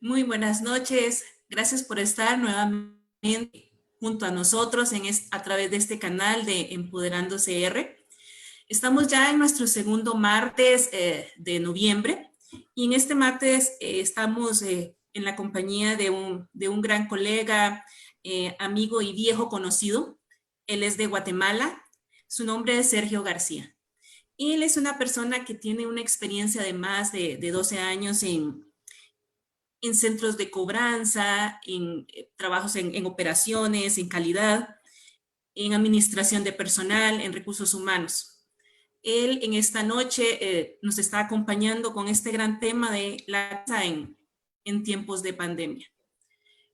Muy buenas noches. Gracias por estar nuevamente junto a nosotros a través de este canal de Empoderando CR. Estamos ya en nuestro segundo martes de noviembre y en este martes estamos en la compañía de un gran colega, amigo y viejo conocido. Él es de Guatemala. Su nombre es Sergio García. Y él es una persona que tiene una experiencia de más de 12 años en centros de cobranza, en trabajos en operaciones, en calidad, en administración de personal, en recursos humanos. Él en esta noche nos está acompañando con este gran tema de la casa en tiempos de pandemia.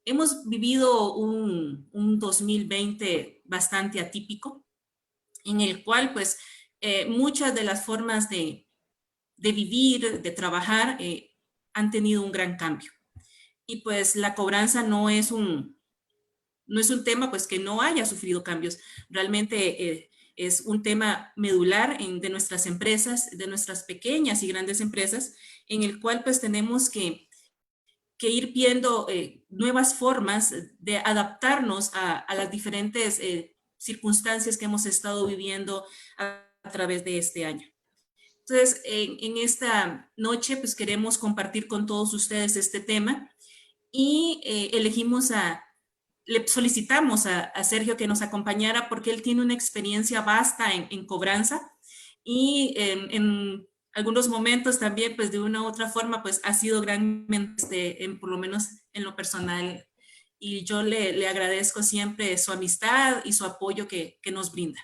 Hemos vivido un 2020 bastante atípico, en el cual pues muchas de las formas de vivir, de trabajar, han tenido un gran cambio. Y pues la cobranza no es un tema pues que no haya sufrido cambios. Realmente es un tema medular de nuestras empresas, de nuestras pequeñas y grandes empresas, en el cual pues tenemos que ir viendo nuevas formas de adaptarnos a las diferentes circunstancias que hemos estado viviendo a través de este año. Entonces, en esta noche pues queremos compartir con todos ustedes este tema y le solicitamos a Sergio que nos acompañara porque él tiene una experiencia vasta en cobranza y en algunos momentos también, pues de una u otra forma, pues ha sido grandemente, por lo menos en lo personal, y yo le agradezco siempre su amistad y su apoyo que nos brinda.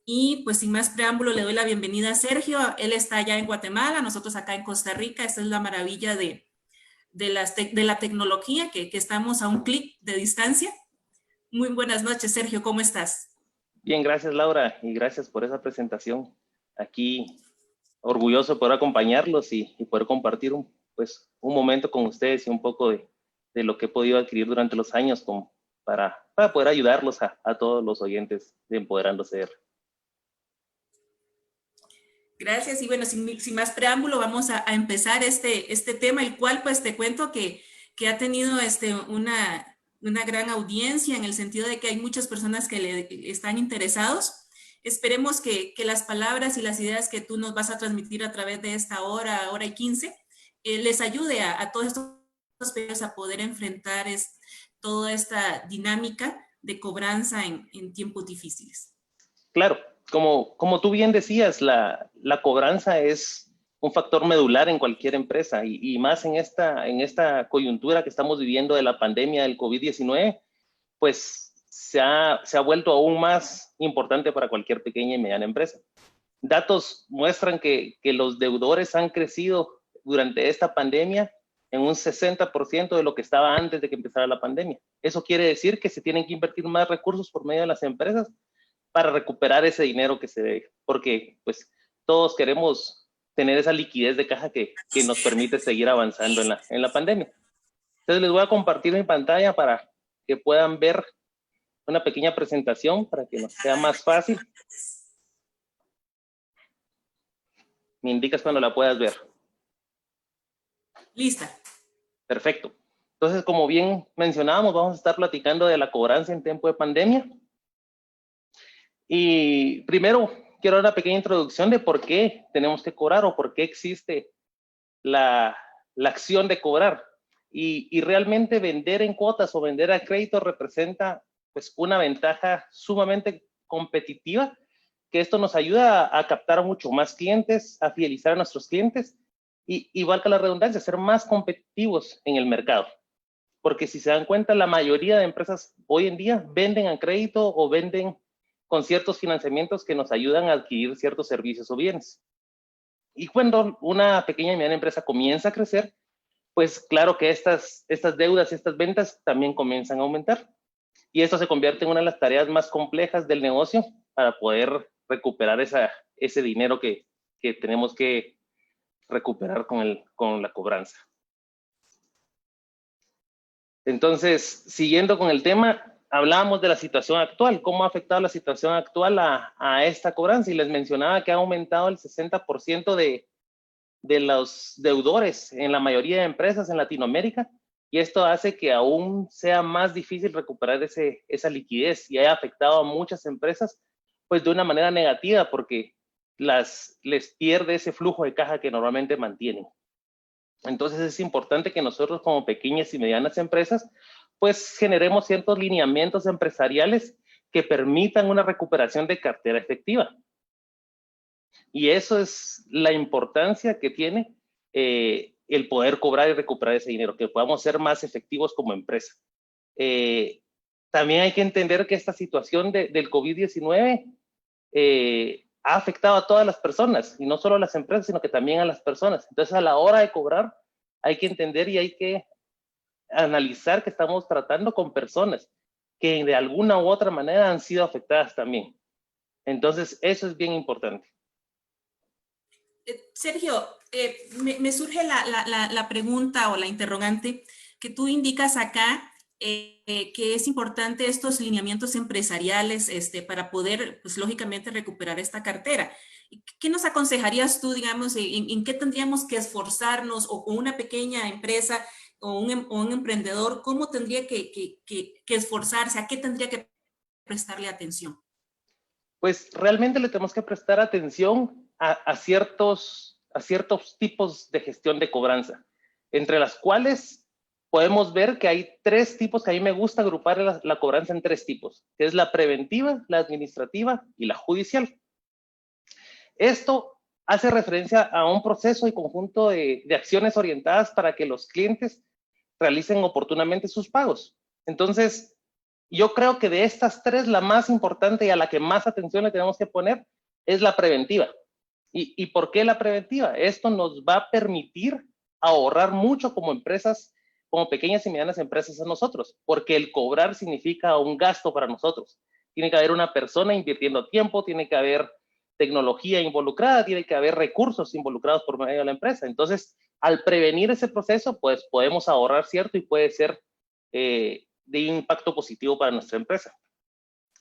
Y pues sin más preámbulo le doy la bienvenida a Sergio. Él está allá en Guatemala, nosotros acá en Costa Rica. Esta es la maravilla de la tecnología, que estamos a un clic de distancia. Muy buenas noches, Sergio, ¿cómo estás? Bien, gracias Laura y gracias por esa presentación. Aquí orgulloso de poder acompañarlos y poder compartir un momento con ustedes y un poco de lo que he podido adquirir durante los años para poder ayudarlos a todos los oyentes de Empoderando CR. Gracias, y bueno, sin más preámbulo, vamos a empezar este tema, el cual pues te cuento que ha tenido una gran audiencia en el sentido de que hay muchas personas que le están interesados. Esperemos que las palabras y las ideas que tú nos vas a transmitir a través de esta hora y 15, les ayude a todos estos pedidos a poder enfrentar toda esta dinámica de cobranza en tiempos difíciles. Claro, como tú bien decías, la cobranza es un factor medular en cualquier empresa y más en esta coyuntura que estamos viviendo de la pandemia del COVID-19, pues se ha vuelto aún más importante para cualquier pequeña y mediana empresa. Datos muestran que los deudores han crecido durante esta pandemia en un 60% de lo que estaba antes de que empezara la pandemia. Eso quiere decir que se tienen que invertir más recursos por medio de las empresas para recuperar ese dinero que se debe, porque pues todos queremos tener esa liquidez de caja que nos permite seguir avanzando en la pandemia. Entonces les voy a compartir mi pantalla para que puedan ver una pequeña presentación para que nos sea más fácil. Me indicas cuando la puedas ver. Lista. Perfecto. Entonces, como bien mencionábamos, vamos a estar platicando de la cobranza en tiempo de pandemia. Y primero quiero dar una pequeña introducción de por qué tenemos que cobrar o por qué existe la acción de cobrar. Y realmente vender en cuotas o vender a crédito representa pues una ventaja sumamente competitiva, que esto nos ayuda a captar mucho más clientes, a fidelizar a nuestros clientes y valga la redundancia, ser más competitivos en el mercado. Porque si se dan cuenta, la mayoría de empresas hoy en día venden a crédito o venden con ciertos financiamientos que nos ayudan a adquirir ciertos servicios o bienes. Y cuando una pequeña y mediana empresa comienza a crecer, pues claro que estas deudas y estas ventas también comienzan a aumentar. Y esto se convierte en una de las tareas más complejas del negocio para poder recuperar ese dinero que tenemos que recuperar con la cobranza. Entonces, siguiendo con el tema, hablábamos de la situación actual, cómo ha afectado la situación actual a esta cobranza, y les mencionaba que ha aumentado el 60% de los deudores en la mayoría de empresas en Latinoamérica, y esto hace que aún sea más difícil recuperar esa liquidez y haya afectado a muchas empresas pues de una manera negativa porque les pierde ese flujo de caja que normalmente mantienen. Entonces es importante que nosotros como pequeñas y medianas empresas pues generemos ciertos lineamientos empresariales que permitan una recuperación de cartera efectiva. Y eso es la importancia que tiene el poder cobrar y recuperar ese dinero, que podamos ser más efectivos como empresa. También hay que entender que esta situación del COVID-19 ha afectado a todas las personas, y no solo a las empresas, sino que también a las personas. Entonces, a la hora de cobrar, hay que entender y hay que analizar que estamos tratando con personas que de alguna u otra manera han sido afectadas también. Entonces, eso es bien importante. Sergio, me surge la pregunta o la interrogante que tú indicas acá, que es importante estos lineamientos empresariales para poder, pues lógicamente, recuperar esta cartera. ¿Qué nos aconsejarías tú, digamos, en qué tendríamos que esforzarnos o una pequeña empresa o un emprendedor, cómo tendría que esforzarse, a qué tendría que prestarle atención? Pues realmente le tenemos que prestar atención a ciertos tipos de gestión de cobranza, entre las cuales podemos ver que hay 3 tipos que a mí me gusta agrupar la cobranza en 3 tipos, que es la preventiva, la administrativa y la judicial. Esto hace referencia a un proceso y conjunto de acciones orientadas para que los clientes realicen oportunamente sus pagos. Entonces, yo creo que de estas 3, la más importante y a la que más atención le tenemos que poner es la preventiva. ¿Y por qué la preventiva? Esto nos va a permitir ahorrar mucho como empresas, como pequeñas y medianas empresas a nosotros, porque el cobrar significa un gasto para nosotros. Tiene que haber una persona invirtiendo tiempo, tiene que haber tecnología involucrada, tiene que haber recursos involucrados por medio de la empresa. Entonces, al prevenir ese proceso, pues podemos ahorrar cierto y puede ser de impacto positivo para nuestra empresa.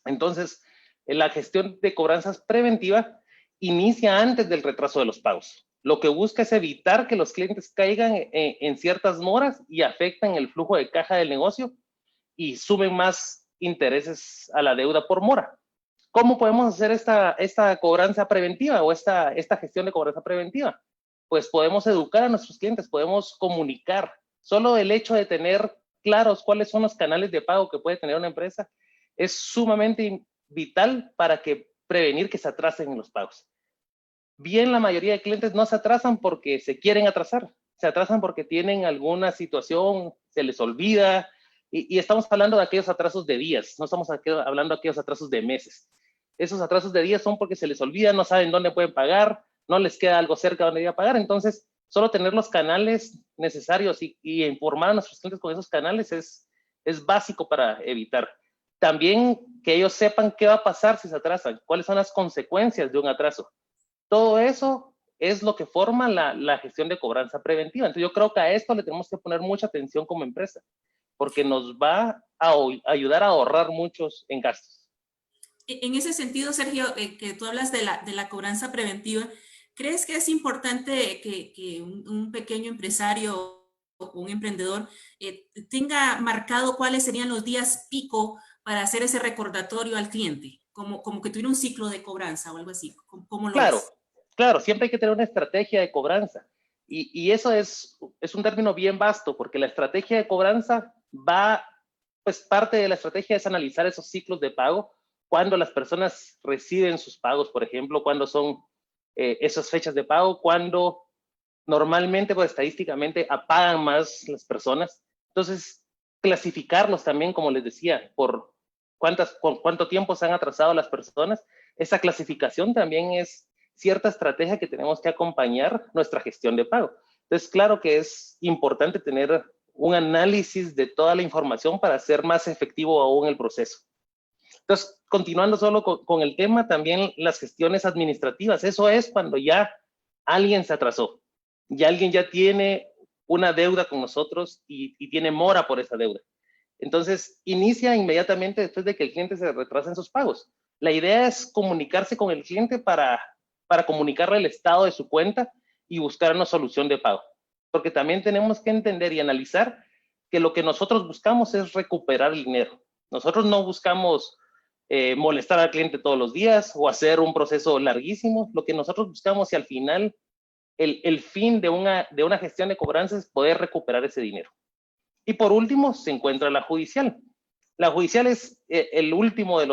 Entonces, la gestión de cobranzas preventiva inicia antes del retraso de los pagos. Lo que busca es evitar que los clientes caigan en ciertas moras y afecten el flujo de caja del negocio y sumen más intereses a la deuda por mora. ¿Cómo podemos hacer esta cobranza preventiva o esta gestión de cobranza preventiva? Pues podemos educar a nuestros clientes, podemos comunicar. Solo el hecho de tener claros cuáles son los canales de pago que puede tener una empresa es sumamente vital para prevenir que se atrasen en los pagos. Bien, la mayoría de clientes no se atrasan porque se quieren atrasar, se atrasan porque tienen alguna situación, se les olvida, y estamos hablando de aquellos atrasos de días, no estamos hablando de aquellos atrasos de meses. Esos atrasos de días son porque se les olvida, no saben dónde pueden pagar, no les queda algo cerca donde ir a pagar. Entonces, solo tener los canales necesarios y informar a nuestros clientes con esos canales es básico para evitar. También que ellos sepan qué va a pasar si se atrasan, cuáles son las consecuencias de un atraso. Todo eso es lo que forma la gestión de cobranza preventiva. Entonces, yo creo que a esto le tenemos que poner mucha atención como empresa, porque nos va a ayudar a ahorrar muchos en gastos. En ese sentido, Sergio, que tú hablas de la cobranza preventiva, ¿crees que es importante que un pequeño empresario o un emprendedor tenga marcado cuáles serían los días pico para hacer ese recordatorio al cliente? Como que tuviera un ciclo de cobranza o algo así. ¿Cómo lo ves? Claro, siempre hay que tener una estrategia de cobranza. Y eso es un término bien vasto, porque la estrategia de cobranza pues parte de la estrategia es analizar esos ciclos de pago, cuando las personas reciben sus pagos, por ejemplo, cuando son esas fechas de pago, cuando normalmente, pues estadísticamente, pagan más las personas. Entonces, clasificarlos también, como les decía, por cuánto tiempo se han atrasado las personas. Esa clasificación también es cierta estrategia que tenemos que acompañar nuestra gestión de pago. Entonces, claro que es importante tener un análisis de toda la información para hacer más efectivo aún el proceso. Entonces, continuando solo con el tema, también las gestiones administrativas. Eso es cuando ya alguien se atrasó, ya alguien ya tiene una deuda con nosotros y tiene mora por esa deuda. Entonces, inicia inmediatamente después de que el cliente se retrasa en sus pagos. La idea es comunicarse con el cliente para comunicarle el estado de su cuenta y buscar una solución de pago. Porque también tenemos que entender y analizar que lo que nosotros buscamos es recuperar el dinero. Nosotros no buscamos molestar al cliente todos los días o hacer un proceso larguísimo. Lo que nosotros buscamos y al final el fin de una gestión de cobranzas es poder recuperar ese dinero. Y por último se encuentra la judicial. La judicial es el último de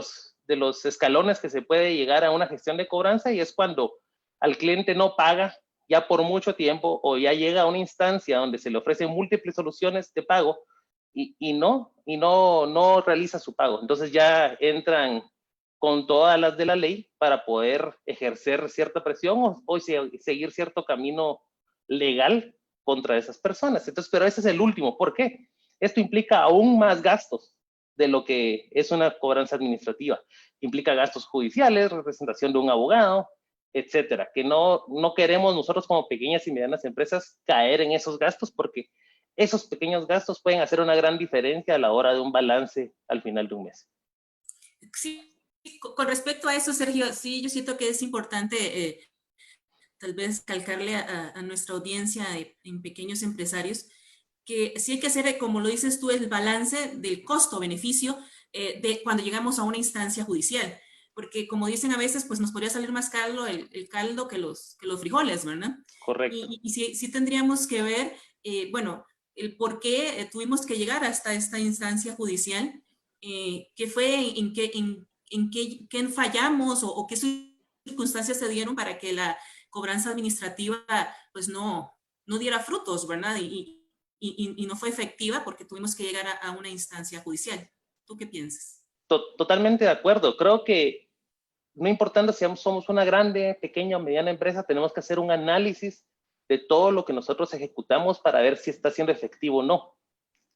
los escalones que se puede llegar a una gestión de cobranza y es cuando al cliente no paga ya por mucho tiempo o ya llega a una instancia donde se le ofrecen múltiples soluciones de pago y no realiza su pago. Entonces ya entran con todas las de la ley para poder ejercer cierta presión o seguir cierto camino legal contra esas personas. Entonces, pero ese es el último. ¿Por qué? Esto implica aún más gastos de lo que es una cobranza administrativa. Implica gastos judiciales, representación de un abogado, etcétera, que no queremos nosotros como pequeñas y medianas empresas caer en esos gastos porque esos pequeños gastos pueden hacer una gran diferencia a la hora de un balance al final de un mes. Sí, con respecto a eso, Sergio, sí, yo siento que es importante tal vez calcarle a nuestra audiencia en pequeños empresarios que sí hay que hacer, como lo dices tú, el balance del costo-beneficio de cuando llegamos a una instancia judicial. Porque como dicen a veces, pues nos podría salir más caro el caldo que los frijoles, ¿verdad? Correcto. Y sí tendríamos que ver, bueno, el por qué tuvimos que llegar hasta esta instancia judicial, qué fue, en qué fallamos o qué circunstancias se dieron para que la cobranza administrativa pues no diera frutos, ¿verdad? Y no fue efectiva porque tuvimos que llegar a una instancia judicial. ¿Tú qué piensas? Totalmente de acuerdo. Creo que no importando si somos una grande, pequeña o mediana empresa, tenemos que hacer un análisis de todo lo que nosotros ejecutamos para ver si está siendo efectivo o no.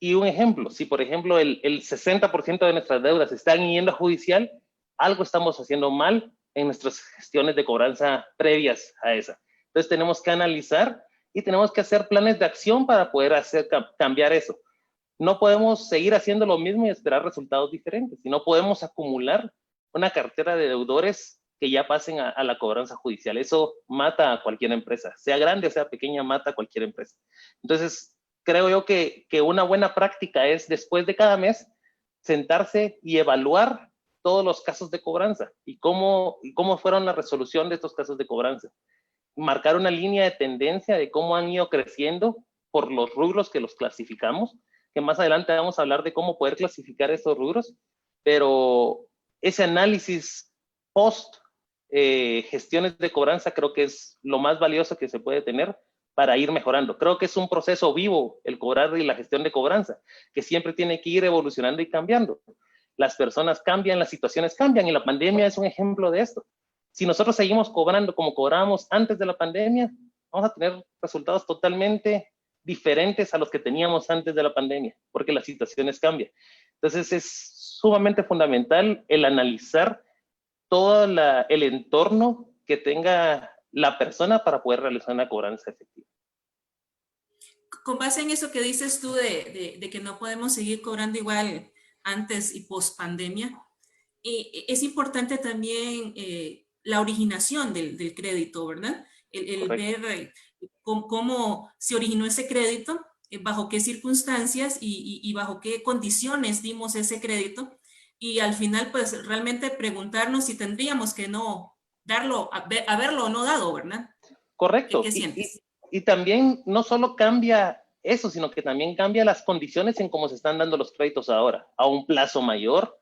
Y un ejemplo, si por ejemplo el 60% de nuestras deudas están yendo a judicial, algo estamos haciendo mal en nuestras gestiones de cobranza previas a esa. Entonces tenemos que analizar y tenemos que hacer planes de acción para poder cambiar eso. No podemos seguir haciendo lo mismo y esperar resultados diferentes, y no podemos acumular una cartera de deudores que ya pasen a la cobranza judicial. Eso mata a cualquier empresa, sea grande o sea pequeña, mata a cualquier empresa. Entonces, creo yo que una buena práctica es después de cada mes sentarse y evaluar todos los casos de cobranza y cómo fueron la resolución de estos casos de cobranza. Marcar una línea de tendencia de cómo han ido creciendo por los rubros que los clasificamos, que más adelante vamos a hablar de cómo poder clasificar estos rubros, pero ese análisis post gestiones de cobranza creo que es lo más valioso que se puede tener para ir mejorando. Creo que es un proceso vivo el cobrar y la gestión de cobranza, que siempre tiene que ir evolucionando y cambiando. Las personas cambian, las situaciones cambian y la pandemia es un ejemplo de esto. Si nosotros seguimos cobrando como cobrábamos antes de la pandemia, vamos a tener resultados totalmente diferentes a los que teníamos antes de la pandemia, porque las situaciones cambian. Entonces es sumamente fundamental el analizar todo el entorno que tenga la persona para poder realizar una cobranza efectiva. Con base en eso que dices tú de que no podemos seguir cobrando igual antes y post pandemia, es importante también la originación del crédito, ¿verdad? El ver cómo se originó ese crédito, bajo qué circunstancias y bajo qué condiciones dimos ese crédito. Y al final, pues realmente preguntarnos si tendríamos que no darlo, haberlo o no dado, ¿verdad? Correcto. ¿Qué sientes? Y también no solo cambia eso, sino que también cambia las condiciones en cómo se están dando los créditos ahora, a un plazo mayor,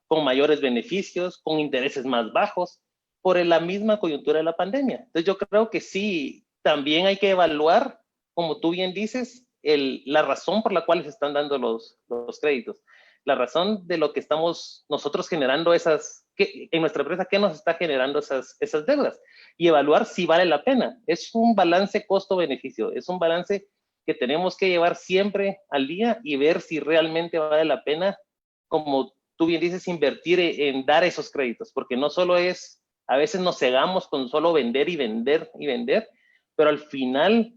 con mayores beneficios, con intereses más bajos, por la misma coyuntura de la pandemia. Entonces yo creo que sí, también hay que evaluar, como tú bien dices, la razón por la cual se están dando los créditos, la razón de lo que estamos nosotros generando en nuestra empresa, qué nos está generando esas deudas y evaluar si vale la pena. Es un balance costo-beneficio, es un balance que tenemos que llevar siempre al día y ver si realmente vale la pena, como tú bien dices, invertir en dar esos créditos, porque no solo es, a veces nos cegamos con solo vender y vender y vender, pero al final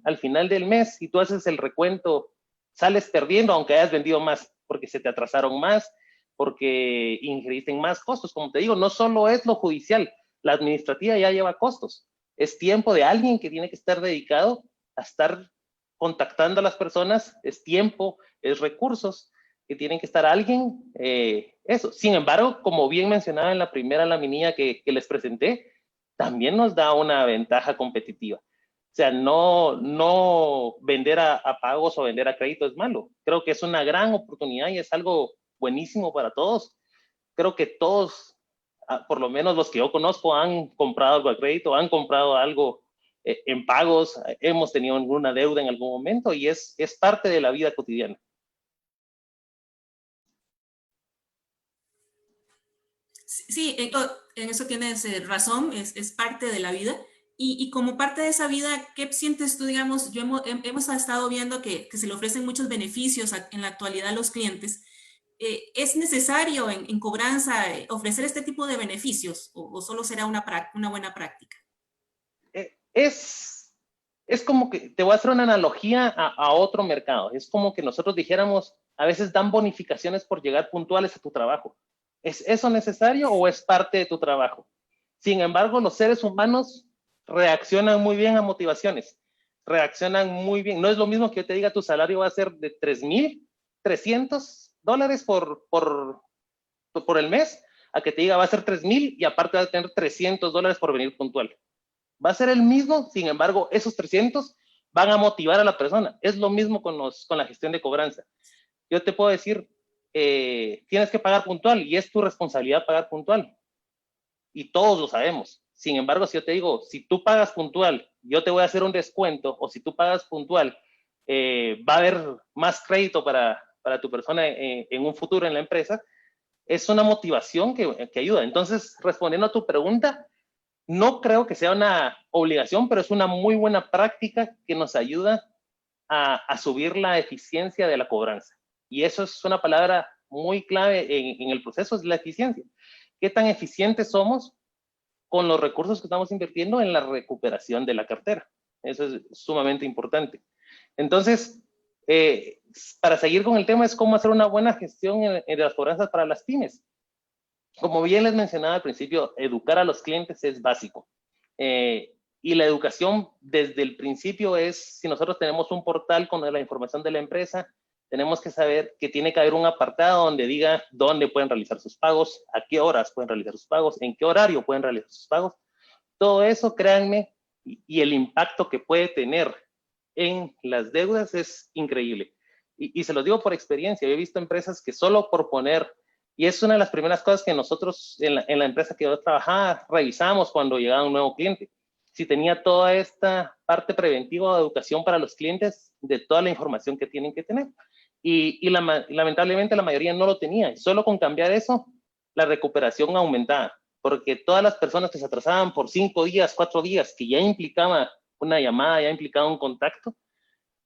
del mes, si tú haces el recuento, sales perdiendo aunque hayas vendido más, porque se te atrasaron más, porque ingeriste en más costos. Como te digo, no solo es lo judicial, la administrativa ya lleva costos. Es tiempo de alguien que tiene que estar dedicado a estar contactando a las personas, es tiempo, es recursos, que tienen que estar alguien, eso. Sin embargo, como bien mencionaba en la primera laminilla que les presenté, también nos da una ventaja competitiva. O sea, no vender a pagos o vender a crédito es malo. Creo que es una gran oportunidad y es algo buenísimo para todos. Creo que todos, por lo menos los que yo conozco, han comprado algo a crédito, han comprado algo en pagos, hemos tenido alguna deuda en algún momento y es parte de la vida cotidiana. Sí, en eso tienes razón, es parte de la vida. Y como parte de esa vida, ¿qué sientes tú, digamos? Hemos estado viendo que se le ofrecen muchos beneficios en la actualidad a los clientes. ¿Es necesario en cobranza ofrecer este tipo de beneficios o solo será una buena práctica? Es como que, te voy a hacer una analogía a otro mercado. Es como que nosotros dijéramos, a veces dan bonificaciones por llegar puntuales a tu trabajo. ¿Es eso necesario o es parte de tu trabajo? Sin embargo, los seres humanos reaccionan muy bien a motivaciones. Reaccionan muy bien. No es lo mismo que yo te diga tu salario va a ser de $3,300 por el mes, a que te diga va a ser 3,000 y aparte vas a tener $300 por venir puntual. Va a ser el mismo, sin embargo, esos 300 van a motivar a la persona. Es lo mismo con la gestión de cobranza. Yo te puedo decir, tienes que pagar puntual y es tu responsabilidad pagar puntual. Y todos lo sabemos. Sin embargo, si yo te digo, si tú pagas puntual, yo te voy a hacer un descuento, o si tú pagas puntual, va a haber más crédito para tu persona en un futuro en la empresa, es una motivación que ayuda. Entonces, respondiendo a tu pregunta, no creo que sea una obligación, pero es una muy buena práctica que nos ayuda a subir la eficiencia de la cobranza. Y eso es una palabra muy clave en el proceso, es la eficiencia. ¿Qué tan eficientes somos con los recursos que estamos invirtiendo en la recuperación de la cartera? Eso es sumamente importante. Entonces, para seguir con el tema, es cómo hacer una buena gestión en las cobranzas para las pymes. Como bien les mencionaba al principio, educar a los clientes es básico. Y la educación desde el principio es, si nosotros tenemos un portal con la información de la empresa, tenemos que saber que tiene que haber un apartado donde diga dónde pueden realizar sus pagos, a qué horas pueden realizar sus pagos, en qué horario pueden realizar sus pagos. Todo eso, créanme, y el impacto que puede tener en las deudas es increíble. Y se los digo por experiencia, yo he visto empresas que solo por poner, y es una de las primeras cosas que nosotros en la empresa que yo trabajaba revisamos cuando llegaba un nuevo cliente, si tenía toda esta parte preventiva de educación para los clientes de toda la información que tienen que tener. Y lamentablemente la mayoría no lo tenía. Solo con cambiar eso, la recuperación aumentaba, porque todas las personas que se atrasaban por 5 días, 4 días, que ya implicaba una llamada, ya implicaba un contacto,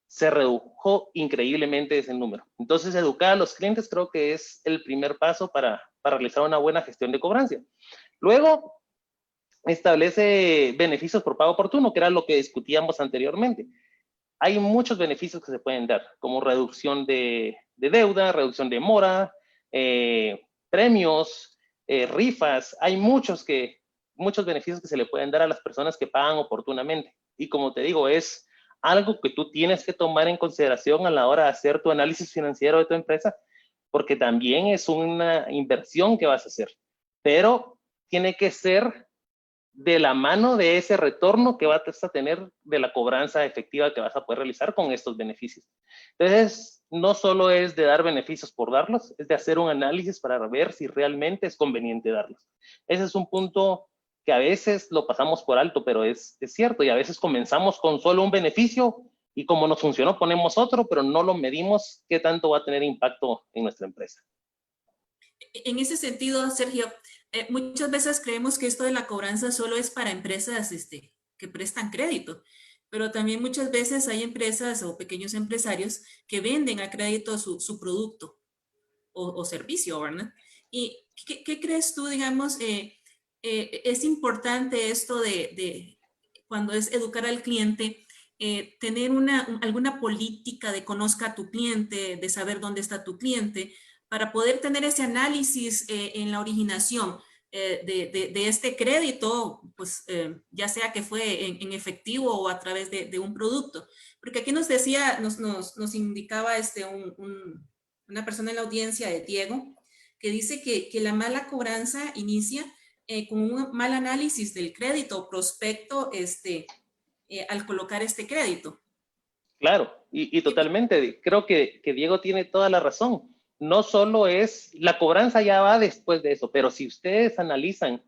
se redujo increíblemente ese número. Entonces, educar a los clientes creo que es el primer paso para realizar una buena gestión de cobranza. Luego, establece beneficios por pago oportuno, que era lo que discutíamos anteriormente. Hay muchos beneficios que se pueden dar, como reducción de deuda, reducción de mora, premios, rifas. Hay muchos beneficios que se le pueden dar a las personas que pagan oportunamente. Y como te digo, es algo que tú tienes que tomar en consideración a la hora de hacer tu análisis financiero de tu empresa, porque también es una inversión que vas a hacer. Pero tiene que ser de la mano de ese retorno que vas a tener de la cobranza efectiva que vas a poder realizar con estos beneficios. Entonces, no solo es de dar beneficios por darlos, es de hacer un análisis para ver si realmente es conveniente darlos. Ese es un punto que a veces lo pasamos por alto, pero es cierto, y a veces comenzamos con solo un beneficio y como nos funcionó ponemos otro, pero no lo medimos qué tanto va a tener impacto en nuestra empresa. En ese sentido, Sergio, muchas veces creemos que esto de la cobranza solo es para empresas que prestan crédito, pero también muchas veces hay empresas o pequeños empresarios que venden a crédito su producto o servicio, ¿verdad? ¿Y qué crees tú, digamos, es importante esto de cuando es educar al cliente, tener alguna política de conozca a tu cliente, de saber dónde está tu cliente, para poder tener ese análisis en la originación? de este crédito, pues ya sea que fue en efectivo o a través de un producto. Porque aquí nos decía, nos indicaba una persona en la audiencia, de Diego, que dice que la mala cobranza inicia con un mal análisis del crédito o prospecto al colocar este crédito. Claro, y totalmente. Creo que Diego tiene toda la razón. No solo es, la cobranza ya va después de eso, pero si ustedes analizan,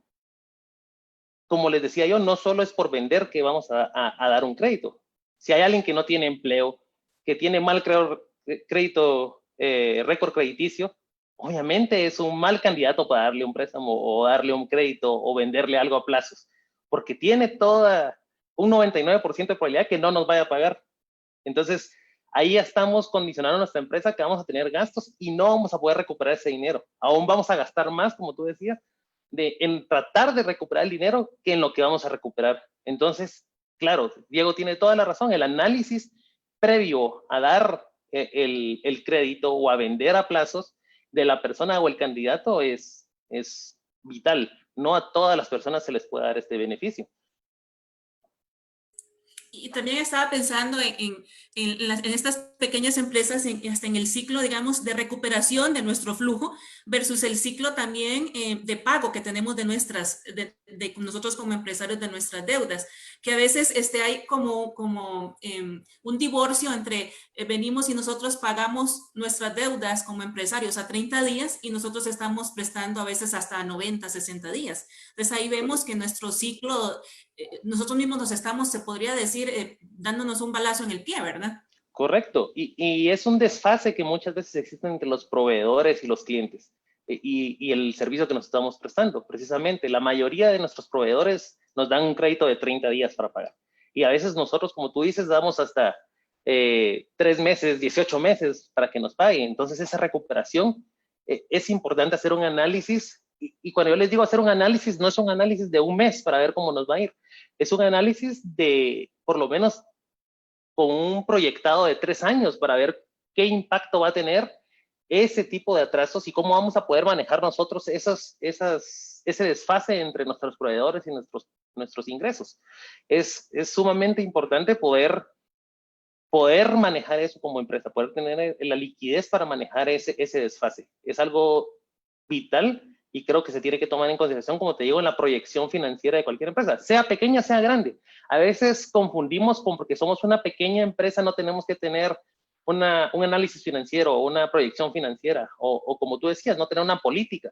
como les decía yo, no solo es por vender que vamos a dar un crédito. Si hay alguien que no tiene empleo, que tiene mal crédito, récord crediticio, obviamente es un mal candidato para darle un préstamo o darle un crédito o venderle algo a plazos, porque tiene un 99% de probabilidad que no nos vaya a pagar. Entonces, ahí ya estamos condicionando a nuestra empresa que vamos a tener gastos y no vamos a poder recuperar ese dinero. Aún vamos a gastar más, como tú decías, en tratar de recuperar el dinero que en lo que vamos a recuperar. Entonces, claro, Diego tiene toda la razón. El análisis previo a dar el crédito o a vender a plazos de la persona o el candidato es vital. No a todas las personas se les puede dar este beneficio. Y también estaba pensando en estas pequeñas empresas, hasta en el ciclo, digamos, de recuperación de nuestro flujo versus el ciclo también de pago que tenemos de nosotros como empresarios de nuestras deudas, que a veces hay como un divorcio entre venimos y nosotros pagamos nuestras deudas como empresarios a 30 días y nosotros estamos prestando a veces hasta 90, 60 días. Entonces ahí vemos que nuestro ciclo nosotros mismos nos estamos, se podría decir, dándonos un balazo en el pie, ¿verdad? Correcto. Y es un desfase que muchas veces existe entre los proveedores y los clientes y el servicio que nos estamos prestando. Precisamente, la mayoría de nuestros proveedores nos dan un crédito de 30 días para pagar. Y a veces nosotros, como tú dices, damos hasta 3 meses, 18 meses para que nos paguen. Entonces, esa recuperación es importante hacer un análisis. Y cuando yo les digo hacer un análisis, no es un análisis de un mes para ver cómo nos va a ir. Es un análisis de, por lo menos, con un proyectado de 3 años para ver qué impacto va a tener ese tipo de atrasos y cómo vamos a poder manejar nosotros ese desfase entre nuestros proveedores y nuestros ingresos. Es sumamente importante poder manejar eso como empresa, poder tener la liquidez para manejar ese desfase. Es algo vital y creo que se tiene que tomar en consideración, como te digo, en la proyección financiera de cualquier empresa, sea pequeña, sea grande. A veces confundimos con porque somos una pequeña empresa, no tenemos que tener un análisis financiero o una proyección financiera, o como tú decías, no tener una política.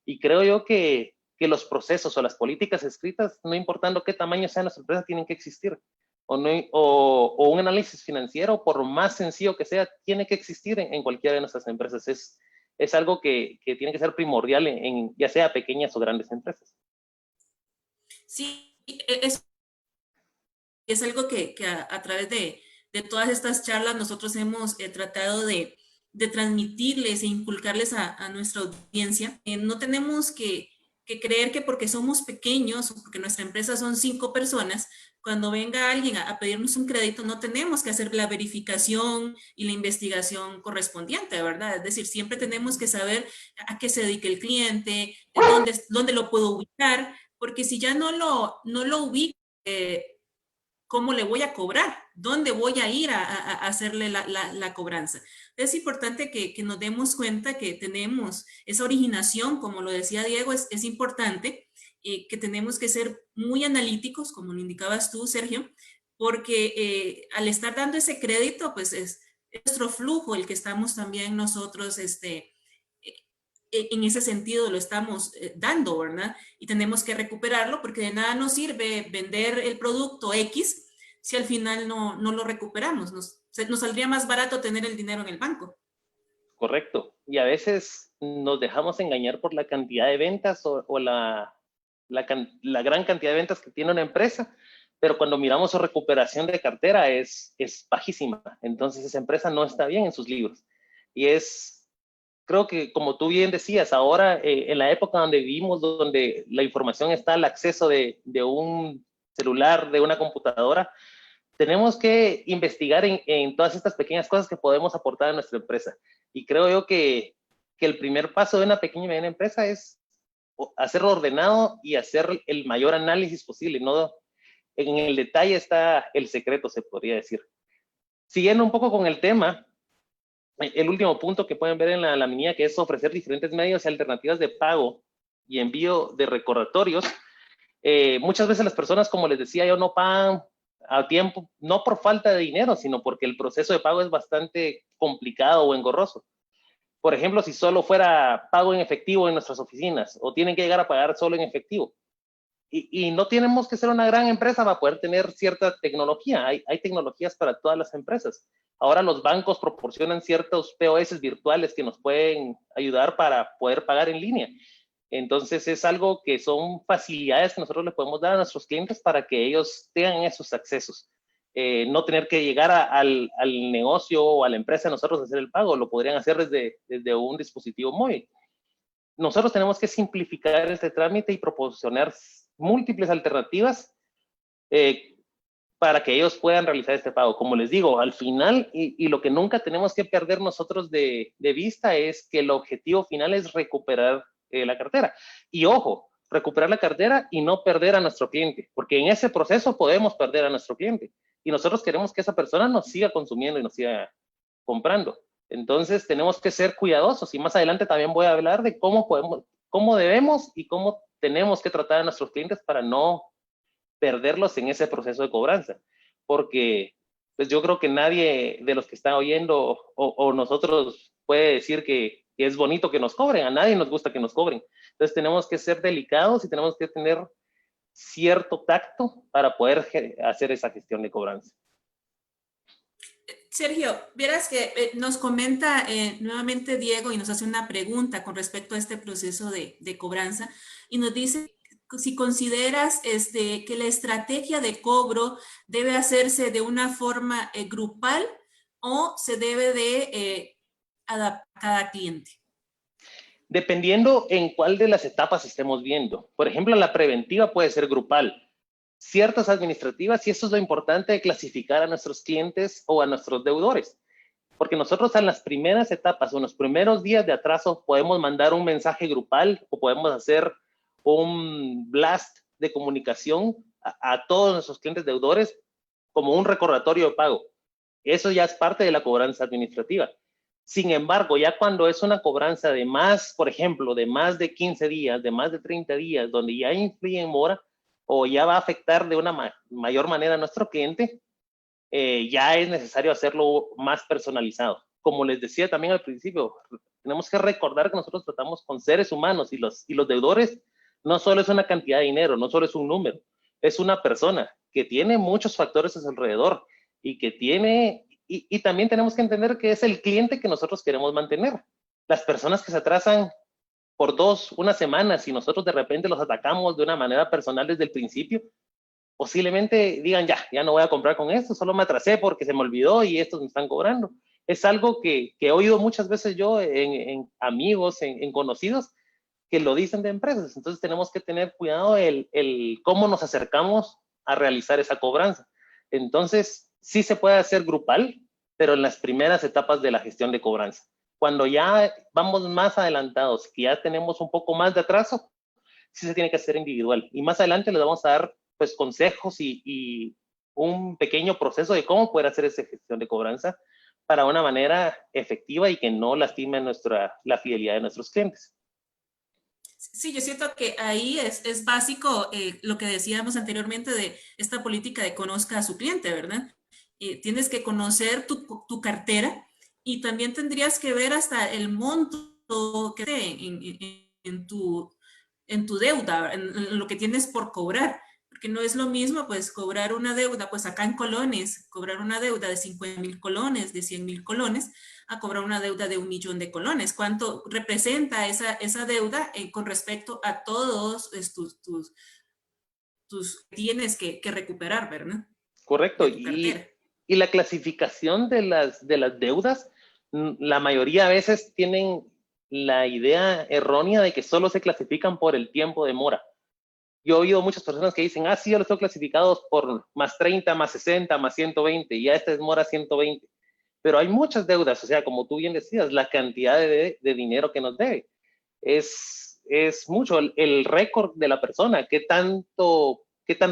Y creo yo que los procesos o las políticas escritas, no importando qué tamaño sea nuestra empresa, tienen que existir. O un análisis financiero, por más sencillo que sea, tiene que existir en cualquiera de nuestras empresas. Es algo que tiene que ser primordial ya sea pequeñas o grandes empresas. Sí, es algo que a través de todas estas charlas nosotros hemos tratado de transmitirles e inculcarles a nuestra audiencia. No tenemos que creer que porque somos pequeños o porque nuestra empresa son 5 personas, cuando venga alguien a pedirnos un crédito, no tenemos que hacer la verificación y la investigación correspondiente, ¿verdad? Es decir, siempre tenemos que saber a qué se dedica el cliente, dónde lo puedo ubicar, porque si ya no lo ubico, ¿cómo le voy a cobrar? ¿Dónde voy a ir a hacerle la cobranza? Es importante que nos demos cuenta que tenemos esa originación, como lo decía Diego, es importante, que tenemos que ser muy analíticos, como lo indicabas tú, Sergio, porque al estar dando ese crédito, pues es nuestro flujo el que estamos también nosotros, en ese sentido lo estamos dando, ¿verdad? Y tenemos que recuperarlo porque de nada nos sirve vender el producto X si al final no lo recuperamos. Nos saldría más barato tener el dinero en el banco. Correcto. Y a veces nos dejamos engañar por la cantidad de ventas o la gran cantidad de ventas que tiene una empresa, pero cuando miramos su recuperación de cartera es bajísima. Entonces esa empresa no está bien en sus libros. Y creo que como tú bien decías, ahora en la época donde vivimos, donde la información está al acceso de un celular, de una computadora, tenemos que investigar en todas estas pequeñas cosas que podemos aportar a nuestra empresa. Y creo yo que el primer paso de una pequeña y mediana empresa es hacerlo ordenado y hacer el mayor análisis posible. No, en el detalle está el secreto, se podría decir. Siguiendo un poco con el tema, el último punto que pueden ver en la laminilla, que es ofrecer diferentes medios y alternativas de pago y envío de recordatorios. Muchas veces las personas, como les decía yo, no pagan a tiempo, no por falta de dinero, sino porque el proceso de pago es bastante complicado o engorroso. Por ejemplo, si solo fuera pago en efectivo en nuestras oficinas, o tienen que llegar a pagar solo en efectivo. Y no tenemos que ser una gran empresa para poder tener cierta tecnología. Hay tecnologías para todas las empresas. Ahora los bancos proporcionan ciertos POS virtuales que nos pueden ayudar para poder pagar en línea. Entonces es algo que son facilidades que nosotros le podemos dar a nuestros clientes para que ellos tengan esos accesos. No tener que llegar al negocio o a la empresa nosotros a hacer el pago, lo podrían hacer desde un dispositivo móvil. Nosotros tenemos que simplificar este trámite y proporcionar múltiples alternativas para que ellos puedan realizar este pago. Como les digo, al final, y lo que nunca tenemos que perder nosotros de vista es que el objetivo final es recuperar la cartera. Y ojo, recuperar la cartera y no perder a nuestro cliente, porque en ese proceso podemos perder a nuestro cliente. Y nosotros queremos que esa persona nos siga consumiendo y nos siga comprando. Entonces tenemos que ser cuidadosos, y más adelante también voy a hablar de cómo debemos y cómo tenemos que tratar a nuestros clientes para no perderlos en ese proceso de cobranza. Porque pues yo creo que nadie de los que están oyendo o nosotros puede decir que es bonito que nos cobren. A nadie nos gusta que nos cobren. Entonces tenemos que ser delicados y tenemos que tener cierto tacto para poder hacer esa gestión de cobranza. Sergio, vieras que nos comenta nuevamente Diego y nos hace una pregunta con respecto a este proceso de cobranza y nos dice si consideras que la estrategia de cobro debe hacerse de una forma grupal o se debe de adaptar a cada cliente. Dependiendo en cuál de las etapas estemos viendo. Por ejemplo, la preventiva puede ser grupal. Ciertas administrativas, y eso es lo importante de clasificar a nuestros clientes o a nuestros deudores. Porque nosotros en las primeras etapas o en los primeros días de atraso podemos mandar un mensaje grupal o podemos hacer un blast de comunicación a todos nuestros clientes deudores como un recordatorio de pago. Eso ya es parte de la cobranza administrativa. Sin embargo, ya cuando es una cobranza de más, por ejemplo, de más de 15 días, de más de 30 días, donde ya influye en mora o ya va a afectar de una mayor manera a nuestro cliente, ya es necesario hacerlo más personalizado. Como les decía también al principio, tenemos que recordar que nosotros tratamos con seres humanos y los deudores no solo es una cantidad de dinero, no solo es un número, es una persona que tiene muchos factores a su alrededor y que tiene, y también tenemos que entender que es el cliente que nosotros queremos mantener. Las personas que se atrasan por una semana, si nosotros de repente los atacamos de una manera personal desde el principio, posiblemente digan, ya no voy a comprar con esto, solo me atrasé porque se me olvidó y estos me están cobrando. Es algo que he oído muchas veces yo en amigos, en conocidos, que lo dicen de empresas. Entonces tenemos que tener cuidado el cómo nos acercamos a realizar esa cobranza. Entonces, sí se puede hacer grupal, pero en las primeras etapas de la gestión de cobranza. Cuando ya vamos más adelantados, que ya tenemos un poco más de atraso, sí se tiene que hacer individual. Y más adelante les vamos a dar pues consejos y un pequeño proceso de cómo poder hacer esa gestión de cobranza para una manera efectiva y que no lastime la fidelidad de nuestros clientes. Sí, yo siento que ahí es básico lo que decíamos anteriormente de esta política de conozca a su cliente, ¿verdad? Tienes que conocer tu cartera y también tendrías que ver hasta el monto que en tu deuda, en lo que tienes por cobrar. Porque no es lo mismo, pues, cobrar una deuda, pues acá en colones, cobrar una deuda de 50,000 colones, de 100,000 colones, a cobrar una deuda de 1,000,000 de colones. ¿Cuánto representa esa deuda con respecto a todos tus tienes que recuperar, ¿verdad? Correcto. Y la clasificación de las deudas, la mayoría de veces tienen la idea errónea de que solo se clasifican por el tiempo de mora. Yo he oído muchas personas que dicen, sí, yo los tengo clasificados por más 30, más 60, más 120, y ya esta es mora 120. Pero hay muchas deudas, o sea, como tú bien decías, la cantidad de dinero que nos debe. Es es mucho el récord de la persona, qué tan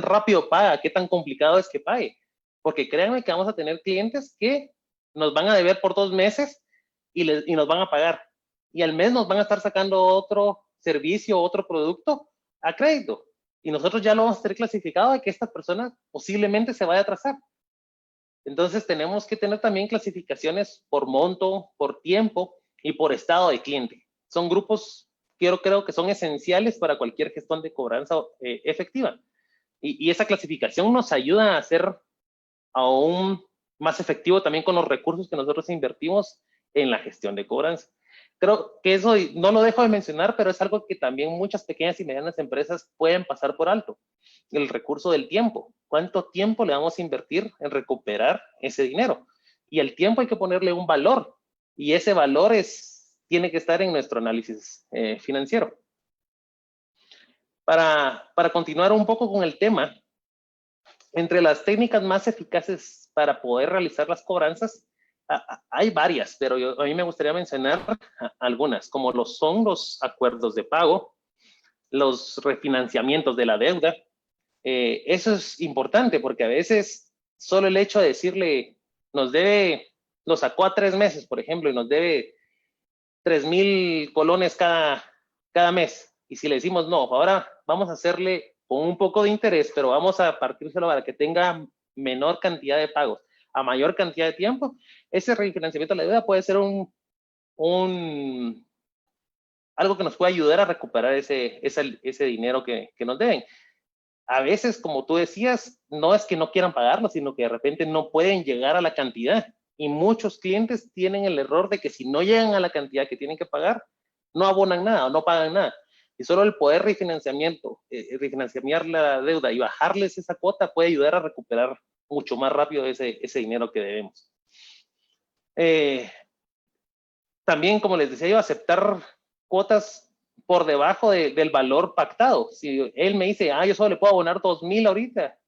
rápido paga, qué tan complicado es que pague. Porque créanme que vamos a tener clientes que nos van a deber por 2 meses y nos van a pagar. Y al mes nos van a estar sacando otro servicio, otro producto a crédito. Y nosotros ya lo vamos a tener clasificado de que esta persona posiblemente se vaya a atrasar. Entonces tenemos que tener también clasificaciones por monto, por tiempo y por estado de cliente. Son grupos que yo creo que son esenciales para cualquier gestión de cobranza efectiva. Y esa clasificación nos ayuda a ser aún más efectivo también con los recursos que nosotros invertimos en la gestión de cobranza. Creo que eso no lo dejo de mencionar, pero es algo que también muchas pequeñas y medianas empresas pueden pasar por alto. El recurso del tiempo. ¿Cuánto tiempo le vamos a invertir en recuperar ese dinero? Y al tiempo hay que ponerle un valor. Y ese valor tiene que estar en nuestro análisis financiero. Para continuar un poco con el tema, entre las técnicas más eficaces para poder realizar las cobranzas, hay varias, pero a mí me gustaría mencionar algunas, como son los acuerdos de pago, los refinanciamientos de la deuda. Eso es importante porque a veces solo el hecho de decirle, nos sacó a 3 meses, por ejemplo, y nos debe 3,000 colones cada mes. Y si le decimos, no, ahora vamos a hacerle con un poco de interés, pero vamos a partírselo para que tenga menor cantidad de pagos a mayor cantidad de tiempo, ese refinanciamiento de la deuda puede ser algo que nos puede ayudar a recuperar ese dinero que nos deben. A veces, como tú decías, no es que no quieran pagarlo, sino que de repente no pueden llegar a la cantidad. Y muchos clientes tienen el error de que si no llegan a la cantidad que tienen que pagar, no abonan nada o no pagan nada. Y solo el poder refinanciar la deuda y bajarles esa cuota puede ayudar a recuperar mucho más rápido ese dinero que debemos. También, como les decía yo, aceptar cuotas por debajo del valor pactado. Si él me dice, yo solo le puedo abonar 2,000 ahorita,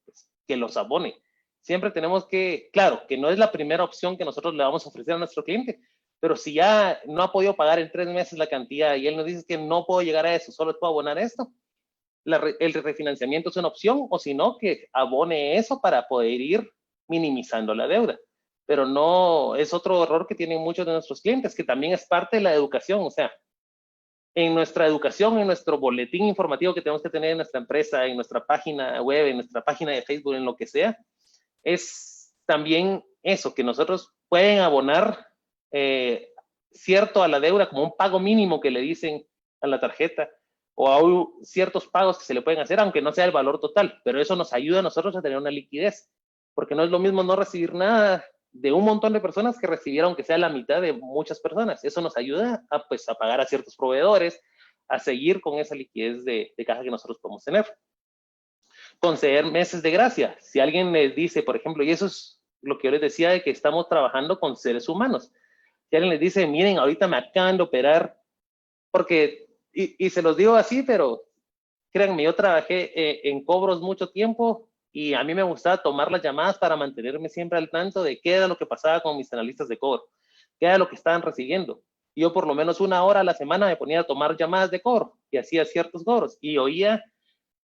pues que los abone. Siempre tenemos claro, que no es la primera opción que nosotros le vamos a ofrecer a nuestro cliente, pero si ya no ha podido pagar en 3 meses la cantidad y él nos dice que no puedo llegar a eso, solo puedo abonar esto, el refinanciamiento es una opción, o si no, que abone eso para poder ir minimizando la deuda. Pero no, es otro error que tienen muchos de nuestros clientes, que también es parte de la educación. O sea, en nuestra educación, en nuestro boletín informativo que tenemos que tener en nuestra empresa, en nuestra página web, en nuestra página de Facebook, en lo que sea, es también eso, que nosotros pueden abonar cierto a la deuda como un pago mínimo que le dicen a la tarjeta, o hay ciertos pagos que se le pueden hacer, aunque no sea el valor total, pero eso nos ayuda a nosotros a tener una liquidez, porque no es lo mismo no recibir nada de un montón de personas que recibir aunque sea la mitad de muchas personas. Eso nos ayuda a pagar a ciertos proveedores, a seguir con esa liquidez de caja que nosotros podemos tener. Conceder meses de gracia. Si alguien les dice, por ejemplo, y eso es lo que yo les decía de que estamos trabajando con seres humanos. Si alguien les dice, miren, ahorita me acaban de operar, porque y se los digo así, pero créanme, yo trabajé en cobros mucho tiempo y a mí me gustaba tomar las llamadas para mantenerme siempre al tanto de qué era lo que pasaba con mis analistas de cobro, qué era lo que estaban recibiendo. Y yo por lo menos 1 hora a la semana me ponía a tomar llamadas de cobro y hacía ciertos cobros y oía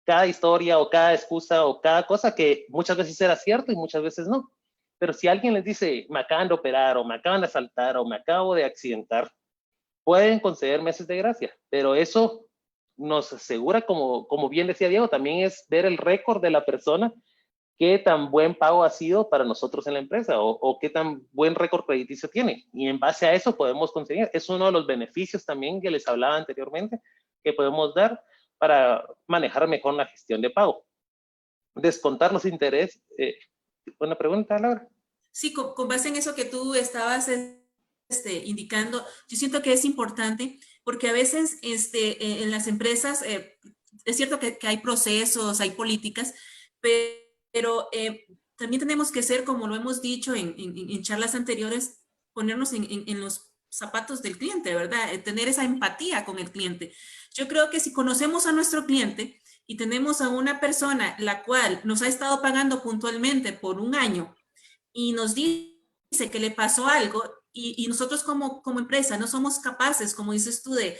cada historia o cada excusa o cada cosa que muchas veces era cierto y muchas veces no. Pero si alguien les dice, me acaban de operar o me acaban de asaltar o me acabo de accidentar, pueden conceder meses de gracia, pero eso nos asegura, como bien decía Diego, también es ver el récord de la persona, qué tan buen pago ha sido para nosotros en la empresa o qué tan buen récord crediticio tiene. Y en base a eso podemos conseguir. Es uno de los beneficios también que les hablaba anteriormente que podemos dar para manejar mejor la gestión de pago. Descontar los intereses. ¿Una pregunta, Laura? Sí, con base en eso que tú estabas indicando, yo siento que es importante porque a veces en las empresas es cierto que hay procesos, hay políticas, pero también tenemos que ser, como lo hemos dicho en charlas anteriores, ponernos en los zapatos del cliente, ¿verdad? Tener esa empatía con el cliente. Yo creo que si conocemos a nuestro cliente y tenemos a una persona la cual nos ha estado pagando puntualmente por 1 año y nos dice que le pasó algo, y nosotros como empresa no somos capaces, como dices tú, de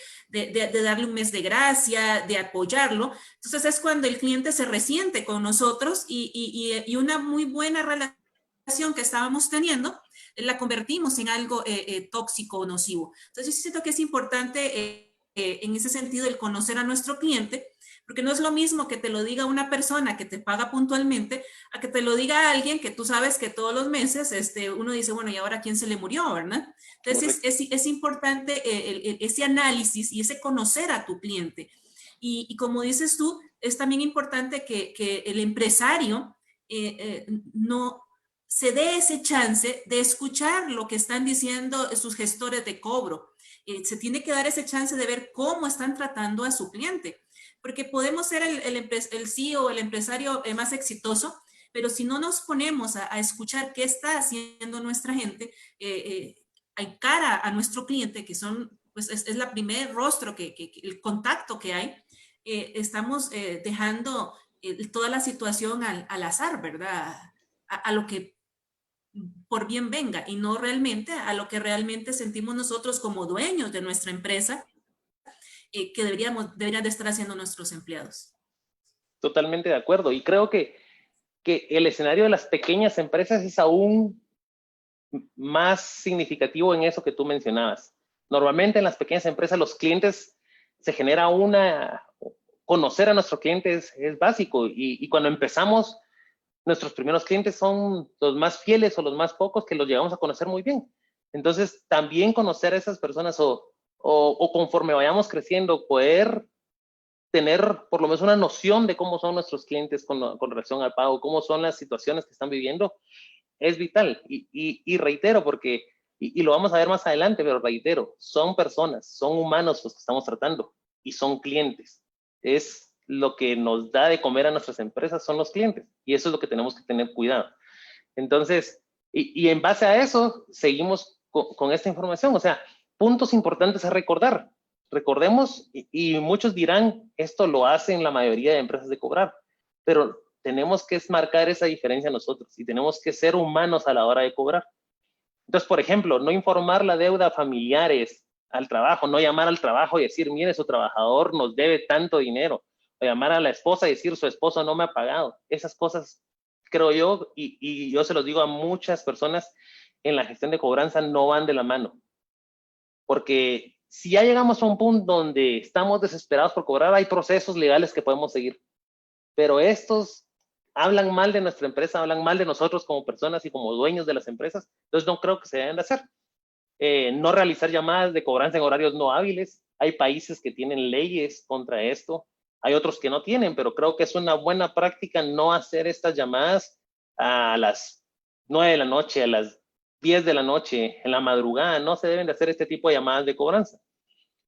darle un mes de gracia, de apoyarlo, entonces es cuando el cliente se resiente con nosotros y una muy buena relación que estábamos teniendo la convertimos en algo tóxico o nocivo. Entonces yo siento que es importante en ese sentido el conocer a nuestro cliente, porque no es lo mismo que te lo diga una persona que te paga puntualmente a que te lo diga alguien que tú sabes que todos los meses uno dice, bueno, ¿y ahora quién se le murió, verdad? Entonces es importante ese análisis y ese conocer a tu cliente. Y como dices tú, es también importante que el empresario no se dé ese chance de escuchar lo que están diciendo sus gestores de cobro. Se tiene que dar ese chance de ver cómo están tratando a su cliente. Porque podemos ser el CEO, el empresario más exitoso, pero si no nos ponemos a escuchar qué está haciendo nuestra gente, hay cara a nuestro cliente, que son, pues es la primer rostro, el contacto que hay, estamos dejando toda la situación al azar, ¿verdad? A lo que por bien venga y no realmente a lo que realmente sentimos nosotros como dueños de nuestra empresa que deberían de estar haciendo nuestros empleados. Totalmente de acuerdo. Y creo que el escenario de las pequeñas empresas es aún más significativo en eso que tú mencionabas. Normalmente en las pequeñas empresas los clientes se genera conocer a nuestro cliente es básico y cuando empezamos nuestros primeros clientes son los más fieles o los más pocos que los llegamos a conocer muy bien. Entonces también conocer a esas personas o conforme vayamos creciendo poder tener por lo menos una noción de cómo son nuestros clientes con relación al pago, cómo son las situaciones que están viviendo, es vital. Y reitero, porque, y lo vamos a ver más adelante, pero reitero, son personas, son humanos los que estamos tratando y son clientes. Es lo que nos da de comer a nuestras empresas, son los clientes. Y eso es lo que tenemos que tener cuidado. Entonces, y en base a eso, seguimos con esta información. O sea, puntos importantes a recordar. Recordemos, y muchos dirán, esto lo hacen la mayoría de empresas de cobrar, pero tenemos que marcar esa diferencia nosotros y tenemos que ser humanos a la hora de cobrar. Entonces, por ejemplo, no informar la deuda a familiares al trabajo, no llamar al trabajo y decir, mire, su trabajador nos debe tanto dinero, o llamar a la esposa y decir, su esposo no me ha pagado. Esas cosas, creo yo, y yo se los digo a muchas personas en la gestión de cobranza, no van de la mano. Porque si ya llegamos a un punto donde estamos desesperados por cobrar, hay procesos legales que podemos seguir. Pero estos hablan mal de nuestra empresa, hablan mal de nosotros como personas y como dueños de las empresas, entonces no creo que se deben de hacer. No realizar llamadas de cobranza en horarios no hábiles. Hay países que tienen leyes contra esto, hay otros que no tienen, pero creo que es una buena práctica no hacer estas llamadas a las 9 de la noche, a las 10 de la noche, en la madrugada. No se deben de hacer este tipo de llamadas de cobranza.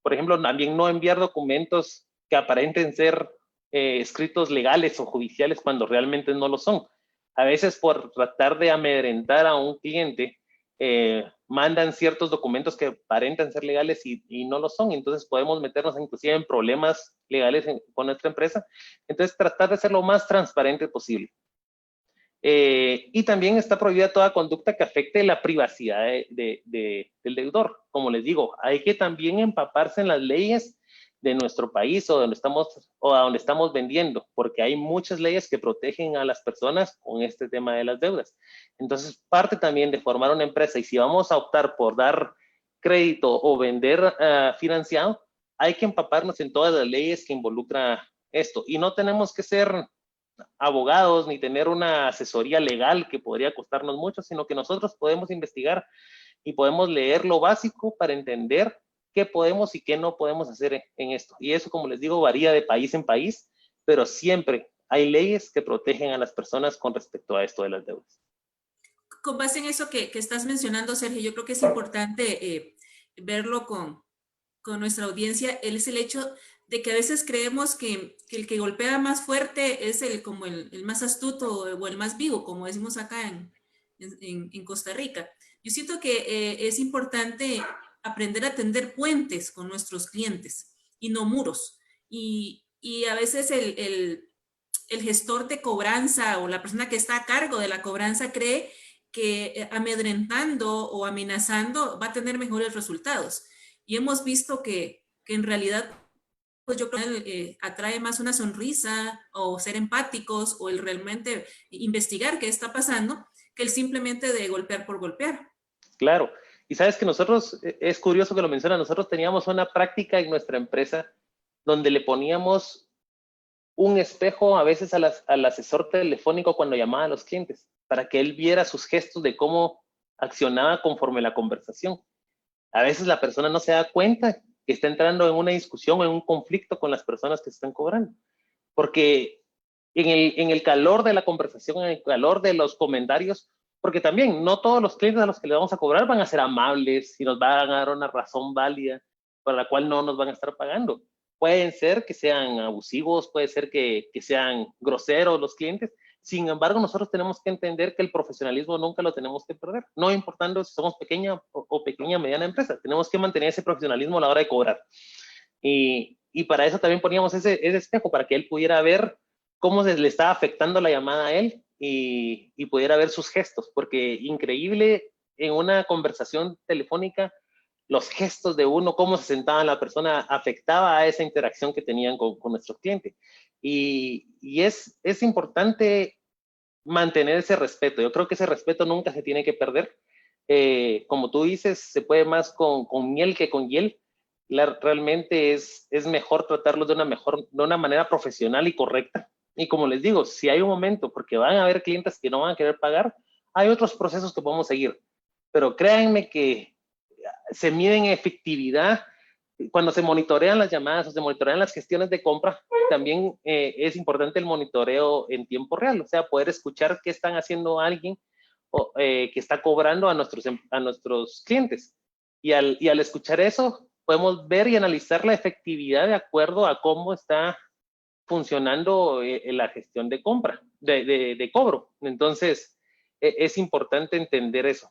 Por ejemplo, también no enviar documentos que aparenten ser escritos legales o judiciales cuando realmente no lo son. A veces por tratar de amedrentar a un cliente, mandan ciertos documentos que aparentan ser legales y no lo son. Entonces podemos meternos inclusive en problemas legales con nuestra empresa. Entonces tratar de ser lo más transparente posible. Y también está prohibida toda conducta que afecte la privacidad del deudor. Como les digo, hay que también empaparse en las leyes de nuestro país o a donde estamos vendiendo, porque hay muchas leyes que protegen a las personas con este tema de las deudas. Entonces, parte también de formar una empresa, y si vamos a optar por dar crédito o vender financiado, hay que empaparnos en todas las leyes que involucra esto. Y no tenemos que ser abogados ni tener una asesoría legal que podría costarnos mucho, sino que nosotros podemos investigar y podemos leer lo básico para entender qué podemos y qué no podemos hacer en esto. Y eso, como les digo, varía de país en país, pero siempre hay leyes que protegen a las personas con respecto a esto de las deudas. Con base en eso que estás mencionando, Sergio, yo creo que es importante verlo con nuestra audiencia, es el hecho de que a veces creemos que el que golpea más fuerte es como el más astuto o el más vivo, como decimos acá en Costa Rica. Yo siento que es importante aprender a tender puentes con nuestros clientes y no muros. Y a veces el gestor de cobranza o la persona que está a cargo de la cobranza cree que amedrentando o amenazando va a tener mejores resultados. Y hemos visto que en realidad, pues yo creo que atrae más una sonrisa o ser empáticos o el realmente investigar qué está pasando que el simplemente de golpear por golpear. Claro. Y sabes que nosotros, es curioso que lo mencionas, nosotros teníamos una práctica en nuestra empresa donde le poníamos un espejo a veces al asesor telefónico cuando llamaba a los clientes, para que él viera sus gestos de cómo accionaba conforme la conversación. A veces la persona no se da cuenta que está entrando en una discusión o en un conflicto con las personas que están cobrando, porque en el calor de la conversación, en el calor de los comentarios, porque también no todos los clientes a los que le vamos a cobrar van a ser amables y nos van a dar una razón válida por la cual no nos van a estar pagando. Pueden ser que sean abusivos, puede ser que sean groseros los clientes. Sin embargo, nosotros tenemos que entender que el profesionalismo nunca lo tenemos que perder. No importando si somos pequeña o pequeña, mediana empresa, tenemos que mantener ese profesionalismo a la hora de cobrar. Y para eso también poníamos ese espejo, para que él pudiera ver cómo se le estaba afectando la llamada a él y pudiera ver sus gestos, porque increíble en una conversación telefónica, los gestos de uno, cómo se sentaba la persona, afectaba a esa interacción que tenían con nuestro cliente. Y es importante mantener ese respeto. Yo creo que ese respeto nunca se tiene que perder. Como tú dices, se puede más con miel que con hiel. Realmente es mejor tratarlos de una manera profesional y correcta. Y como les digo, si hay un momento, porque van a haber clientes que no van a querer pagar, hay otros procesos que podemos seguir. Pero créanme que se mide en efectividad cuando se monitorean las llamadas o se monitorean las gestiones de compra. También es importante el monitoreo en tiempo real, o sea, poder escuchar qué están haciendo alguien que está cobrando a nuestros clientes. Y al escuchar eso, podemos ver y analizar la efectividad de acuerdo a cómo está funcionando la gestión de compra, de cobro. Entonces, es importante entender eso.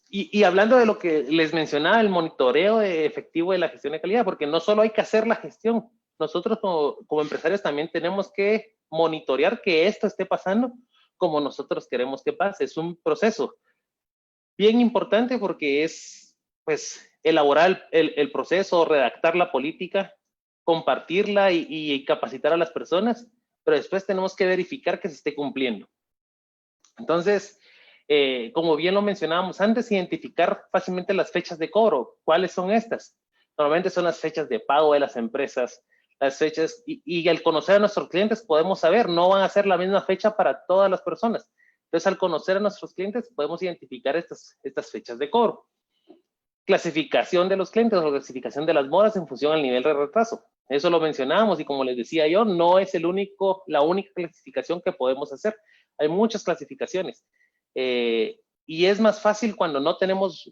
Y hablando de lo que les mencionaba, el monitoreo efectivo de la gestión de calidad, porque no solo hay que hacer la gestión, nosotros como empresarios también tenemos que monitorear que esto esté pasando como nosotros queremos que pase. Es un proceso bien importante porque es, pues, elaborar el proceso, redactar la política, compartirla y capacitar a las personas, pero después tenemos que verificar que se esté cumpliendo. Entonces, como bien lo mencionábamos antes, identificar fácilmente las fechas de cobro. ¿Cuáles son estas? Normalmente son las fechas de pago de las empresas, las fechas, y al conocer a nuestros clientes podemos saber, no van a ser la misma fecha para todas las personas. Entonces, al conocer a nuestros clientes, podemos identificar estas fechas de cobro. Clasificación de los clientes o clasificación de las moras en función al nivel de retraso. Eso lo mencionábamos y como les decía yo, no es la única clasificación que podemos hacer. Hay muchas clasificaciones. Y es más fácil cuando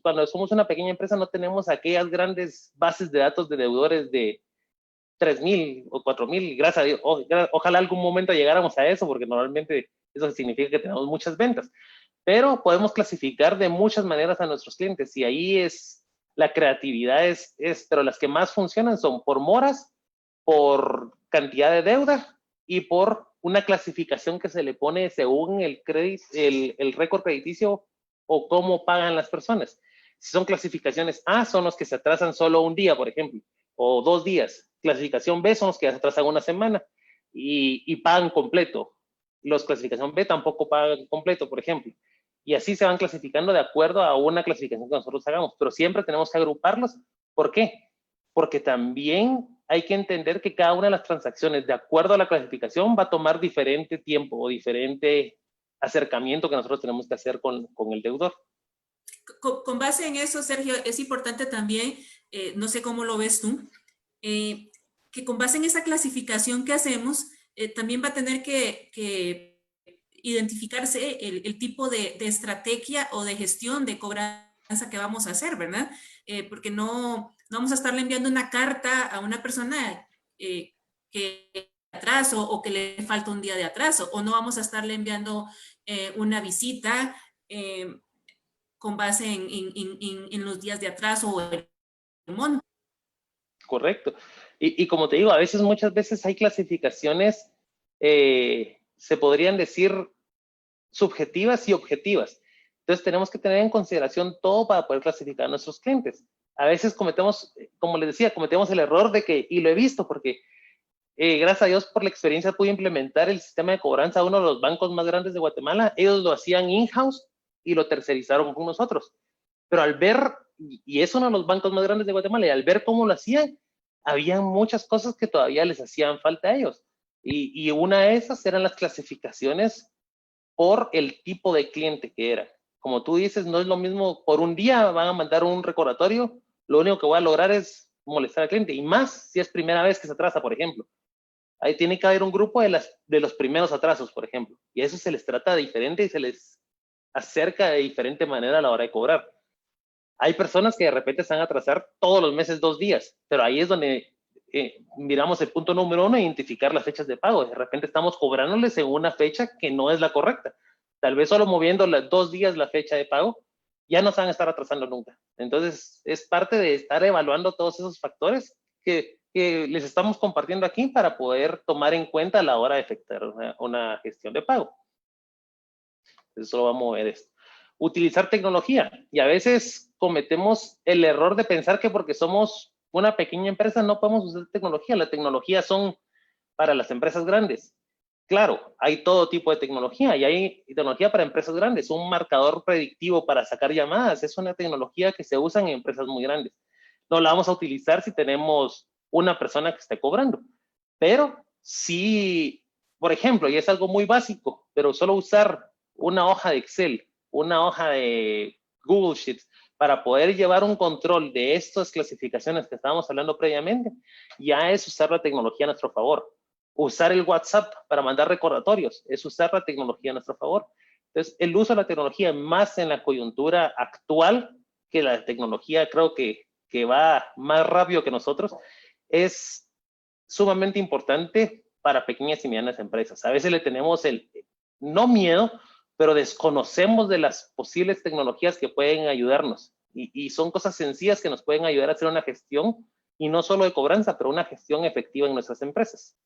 cuando somos una pequeña empresa, no tenemos aquellas grandes bases de datos de deudores de 3,000 o 4,000. Gracias a Dios. Ojalá algún momento llegáramos a eso, porque normalmente eso significa que tenemos muchas ventas. Pero podemos clasificar de muchas maneras a nuestros clientes y ahí la creatividad pero las que más funcionan son por moras, por cantidad de deuda y por una clasificación que se le pone según el récord crediticio o cómo pagan las personas. Si son clasificaciones A, son los que se atrasan solo un día, por ejemplo, o 2 días. Clasificación B son los que se atrasan una semana y pagan completo. Los clasificación B tampoco pagan completo, por ejemplo. Y así se van clasificando de acuerdo a una clasificación que nosotros hagamos, pero siempre tenemos que agruparlos. ¿Por qué? Porque también hay que entender que cada una de las transacciones, de acuerdo a la clasificación, va a tomar diferente tiempo o diferente acercamiento que nosotros tenemos que hacer con el deudor. Con base en eso, Sergio, es importante también, no sé cómo lo ves tú, que con base en esa clasificación que hacemos, también va a tener que identificarse el tipo de estrategia o de gestión de cobranza que vamos a hacer, ¿verdad? Porque no vamos a estarle enviando una carta a una persona que atraso o que le falta un día de atraso, o no vamos a estarle enviando una visita con base en los días de atraso o el monto. Correcto. Y como te digo, muchas veces hay clasificaciones, se podrían decir subjetivas y objetivas. Entonces tenemos que tener en consideración todo para poder clasificar a nuestros clientes. A veces cometemos, como les decía, cometemos el error de que, y lo he visto porque gracias a Dios por la experiencia pude implementar el sistema de cobranza a uno de los bancos más grandes de Guatemala. Ellos lo hacían in-house y lo tercerizaron con nosotros. Pero al ver, y es uno de los bancos más grandes de Guatemala, y al ver cómo lo hacían, había muchas cosas que todavía les hacían falta a ellos. Y una de esas eran las clasificaciones por el tipo de cliente que era. Como tú dices, no es lo mismo, por un día van a mandar un recordatorio, lo único que voy a lograr es molestar al cliente, y más si es primera vez que se atrasa, por ejemplo. Ahí tiene que haber un grupo de los primeros atrasos, por ejemplo, y eso se les trata diferente y se les acerca de diferente manera a la hora de cobrar. Hay personas que de repente se van a atrasar todos los meses 2 días, pero ahí es donde miramos el punto número 1, identificar las fechas de pago. De repente estamos cobrándoles en una fecha que no es la correcta. Tal vez solo moviendo 2 días la fecha de pago, ya no se van a estar atrasando nunca. Entonces, es parte de estar evaluando todos esos factores que les estamos compartiendo aquí para poder tomar en cuenta a la hora de efectuar una gestión de pago. Entonces, solo vamos a ver esto. Utilizar tecnología. Y a veces cometemos el error de pensar que porque somos una pequeña empresa no podemos usar tecnología. La tecnología son para las empresas grandes. Claro, hay todo tipo de tecnología y hay tecnología para empresas grandes. Un marcador predictivo para sacar llamadas es una tecnología que se usa en empresas muy grandes. No la vamos a utilizar si tenemos una persona que esté cobrando. Pero sí, por ejemplo, y es algo muy básico, pero solo usar una hoja de Excel, una hoja de Google Sheets, para poder llevar un control de estas clasificaciones que estábamos hablando previamente, ya es usar la tecnología a nuestro favor. Usar el WhatsApp para mandar recordatorios es usar la tecnología a nuestro favor. Entonces, el uso de la tecnología más en la coyuntura actual, que la tecnología creo que va más rápido que nosotros, es sumamente importante para pequeñas y medianas empresas. A veces le tenemos no miedo, pero desconocemos de las posibles tecnologías que pueden ayudarnos. Y son cosas sencillas que nos pueden ayudar a hacer una gestión, y no solo de cobranza, pero una gestión efectiva en nuestras empresas.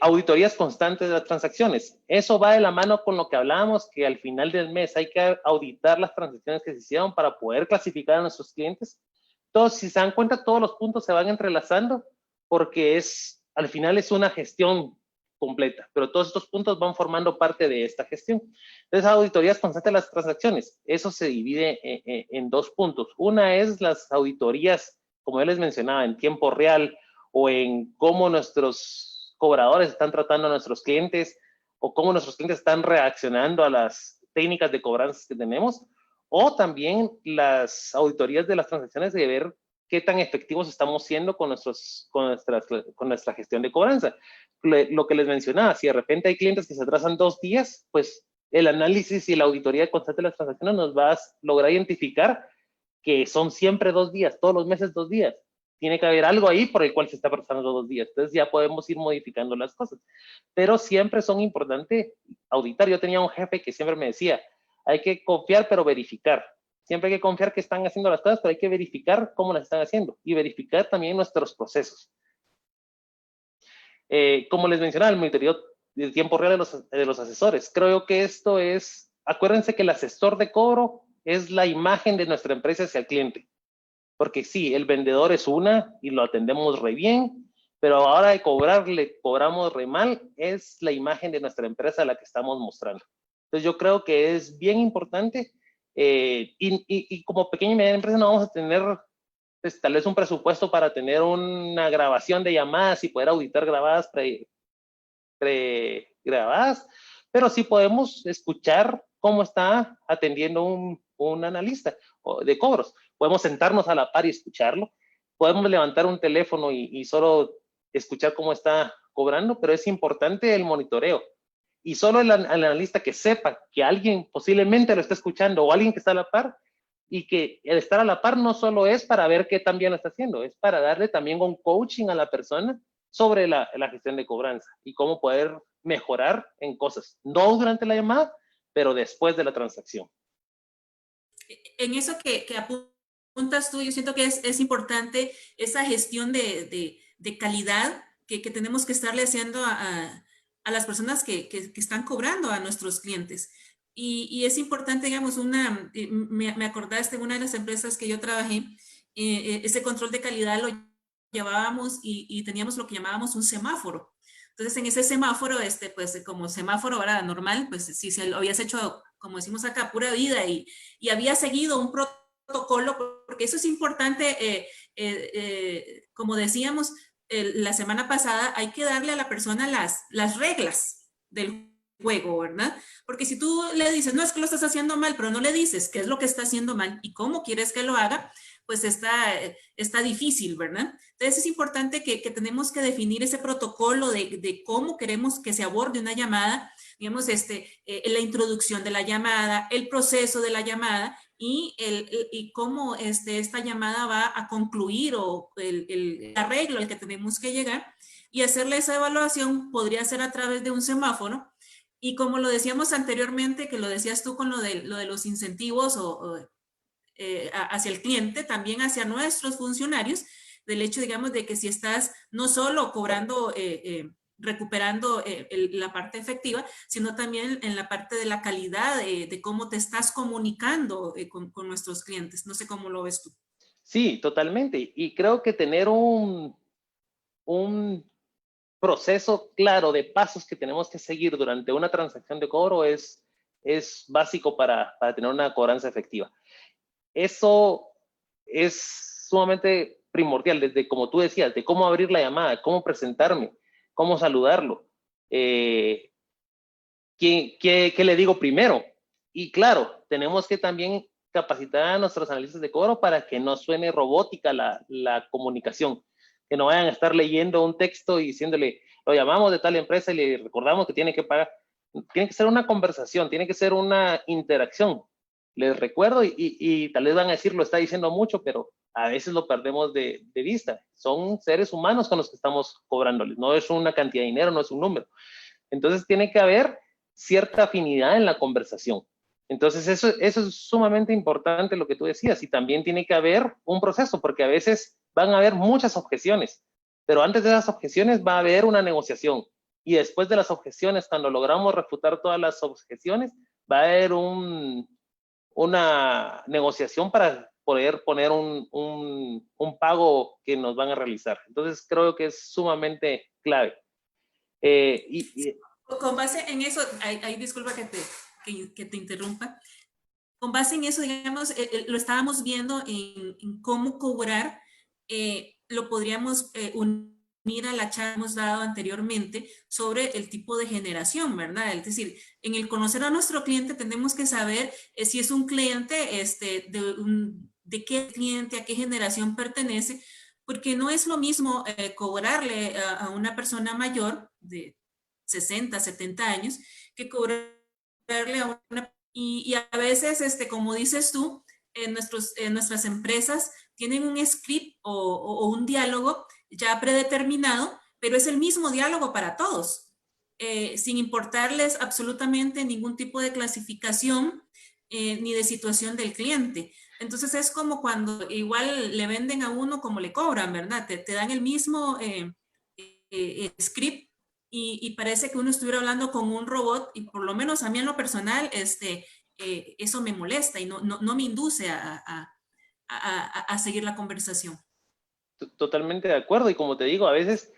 Auditorías constantes de las transacciones. Eso va de la mano con lo que hablábamos, que al final del mes hay que auditar las transacciones que se hicieron para poder clasificar a nuestros clientes. Entonces, si se dan cuenta, todos los puntos se van entrelazando porque al final es una gestión completa, pero todos estos puntos van formando parte de esta gestión. Entonces, auditorías constantes de las transacciones. Eso se divide en 2 puntos. Una es las auditorías, como yo les mencionaba, en tiempo real, o en cómo nuestros cobradores están tratando a nuestros clientes, o cómo nuestros clientes están reaccionando a las técnicas de cobranza que tenemos, o también las auditorías de las transacciones, de ver qué tan efectivos estamos siendo con nuestra gestión de cobranza. Lo que les mencionaba, si de repente hay clientes que se atrasan 2 días, pues el análisis y la auditoría constante de las transacciones nos va a lograr identificar que son siempre 2 días, todos los meses 2 días. Tiene que haber algo ahí por el cual se está atrasando 2 días. Entonces ya podemos ir modificando las cosas. Pero siempre son importantes auditar. Yo tenía un jefe que siempre me decía, hay que confiar pero verificar. Siempre hay que confiar que están haciendo las cosas, pero hay que verificar cómo las están haciendo y verificar también nuestros procesos. Como les mencionaba, el monitoreo de tiempo real de los asesores. Creo que esto es, acuérdense que el asesor de cobro es la imagen de nuestra empresa hacia el cliente. Porque sí, el vendedor es una y lo atendemos re bien, pero a la hora de cobrarle, cobramos re mal, es la imagen de nuestra empresa la que estamos mostrando. Entonces yo creo que es bien importante, y como pequeña y mediana empresa no vamos a tener pues, tal vez un presupuesto para tener una grabación de llamadas y poder auditar grabadas, pregrabadas, pero sí podemos escuchar cómo está atendiendo un analista de cobros. Podemos sentarnos a la par y escucharlo. Podemos levantar un teléfono y solo escuchar cómo está cobrando, pero es importante el monitoreo. Y solo el analista que sepa que alguien posiblemente lo está escuchando, o alguien que está a la par, y que el estar a la par no solo es para ver qué tan bien lo está haciendo, es para darle también un coaching a la persona sobre la gestión de cobranza y cómo poder mejorar en cosas, no durante la llamada, pero después de la transacción. En eso que apuntas tú, yo siento que es importante esa gestión de calidad que tenemos que estarle haciendo a a las personas que están cobrando a nuestros clientes. Y es importante, digamos, me acordaste, una de las empresas que yo trabajé, ese control de calidad lo llevábamos y teníamos lo que llamábamos un semáforo. Entonces, en ese semáforo, pues como semáforo era normal, pues si se lo habías hecho, como decimos acá, pura vida y había seguido un protocolo, porque eso es importante, como decíamos la semana pasada, hay que darle a la persona las reglas del juego, ¿verdad? Porque si tú le dices, no, es que lo estás haciendo mal, pero no le dices qué es lo que está haciendo mal y cómo quieres que lo haga, pues está difícil, ¿verdad? Entonces es importante que tenemos que definir ese protocolo de cómo queremos que se aborde una llamada, digamos, la introducción de la llamada, el proceso de la llamada y cómo esta llamada va a concluir o el arreglo al que tenemos que llegar y hacerle esa evaluación podría ser a través de un semáforo. Y como lo decíamos anteriormente, que lo decías tú con lo de los incentivos hacia el cliente, también hacia nuestros funcionarios, del hecho, digamos, de que si estás no solo cobrando, recuperando la parte efectiva, sino también en la parte de la calidad de cómo te estás comunicando con nuestros clientes. No sé cómo lo ves tú. Sí, totalmente. Y creo que tener un proceso claro de pasos que tenemos que seguir durante una transacción de cobro es básico para tener una cobranza efectiva. Eso es sumamente primordial, desde como tú decías, de cómo abrir la llamada, cómo presentarme, cómo saludarlo, qué le digo primero. Y claro, tenemos que también capacitar a nuestros analistas de cobro para que no suene robótica la comunicación, que no vayan a estar leyendo un texto y diciéndole, lo llamamos de tal empresa y le recordamos que tiene que pagar. Tiene que ser una conversación, tiene que ser una interacción. Les recuerdo y tal vez van a decir, lo está diciendo mucho, pero a veces lo perdemos de vista. Son seres humanos con los que estamos cobrándoles. No es una cantidad de dinero, no es un número. Entonces tiene que haber cierta afinidad en la conversación. Entonces eso es sumamente importante lo que tú decías, y también tiene que haber un proceso, porque a veces van a haber muchas objeciones, pero antes de las objeciones va a haber una negociación, y después de las objeciones, cuando logramos refutar todas las objeciones, va a haber una negociación para poder poner un pago que nos van a realizar. Entonces creo que es sumamente clave. Con base en eso, disculpa que te interrumpa. Con base en eso, digamos, lo estábamos viendo en cómo cobrar, lo podríamos unir a la charla que hemos dado anteriormente sobre el tipo de generación, ¿verdad? Es decir, en el conocer a nuestro cliente tenemos que saber si es un cliente, de qué cliente, a qué generación pertenece, porque no es lo mismo cobrarle a una persona mayor de 60, 70 años que cobrarle a una. Y a veces, como dices tú, nuestras empresas tienen un script o un diálogo ya predeterminado, pero es el mismo diálogo para todos, sin importarles absolutamente ningún tipo de clasificación ni de situación del cliente. Entonces es como cuando igual le venden a uno como le cobran, ¿verdad? Te dan el mismo script y parece que uno estuviera hablando con un robot, y por lo menos a mí en lo personal, eso me molesta y no me induce a seguir la conversación. Totalmente de acuerdo, y como te digo, a veces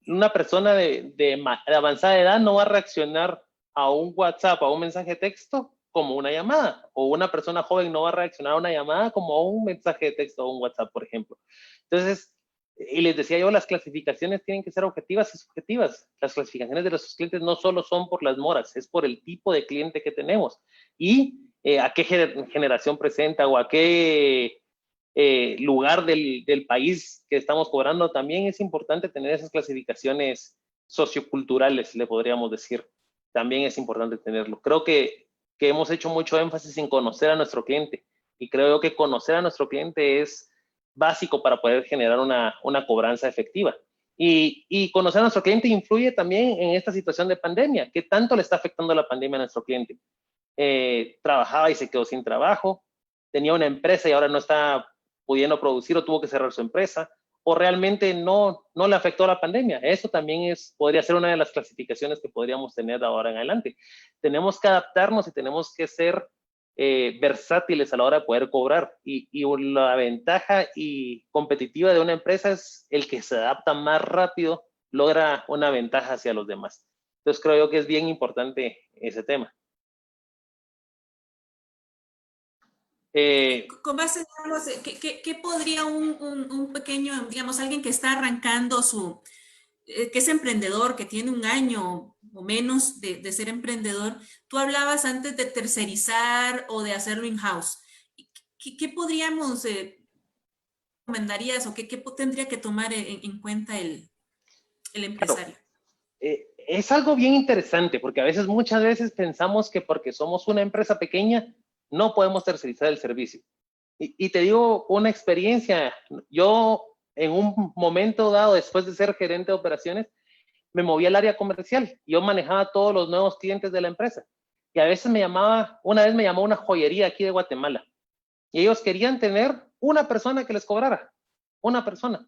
una persona de avanzada edad no va a reaccionar a un WhatsApp, a un mensaje de texto como una llamada, o una persona joven no va a reaccionar a una llamada como a un mensaje de texto o un WhatsApp, por ejemplo. Entonces, y les decía yo, las clasificaciones tienen que ser objetivas y subjetivas. Las clasificaciones de los clientes no solo son por las moras, es por el tipo de cliente que tenemos y a qué generación presenta o a qué lugar del país que estamos cobrando. También es importante tener esas clasificaciones socioculturales, le podríamos decir. También es importante tenerlo. Creo que hemos hecho mucho énfasis en conocer a nuestro cliente, y creo que conocer a nuestro cliente es básico para poder generar una cobranza efectiva. Y conocer a nuestro cliente influye también en esta situación de pandemia. ¿Qué tanto le está afectando la pandemia a nuestro cliente? Trabajaba y se quedó sin trabajo, tenía una empresa y ahora no está pudiendo producir o tuvo que cerrar su empresa, o realmente no le afectó la pandemia. Eso también podría ser una de las clasificaciones que podríamos tener de ahora en adelante. Tenemos que adaptarnos y tenemos que ser versátiles a la hora de poder cobrar. Y la ventaja y competitiva de una empresa es el que se adapta más rápido, logra una ventaja hacia los demás. Entonces creo yo que es bien importante ese tema. Con base, digamos, ¿qué podría un pequeño, digamos, alguien que está arrancando que es emprendedor, que tiene un año o menos de ser emprendedor? Tú hablabas antes de tercerizar o de hacerlo in-house. ¿Qué podríamos, recomendarías o qué tendría que tomar en cuenta el empresario? Es algo bien interesante porque a veces, muchas veces pensamos que porque somos una empresa pequeña no podemos tercerizar el servicio. Y te digo una experiencia. Yo en un momento dado, después de ser gerente de operaciones, me moví al área comercial. Yo manejaba todos los nuevos clientes de la empresa. Y a veces una vez me llamó una joyería aquí de Guatemala. Y ellos querían tener una persona que les cobrara. Una persona.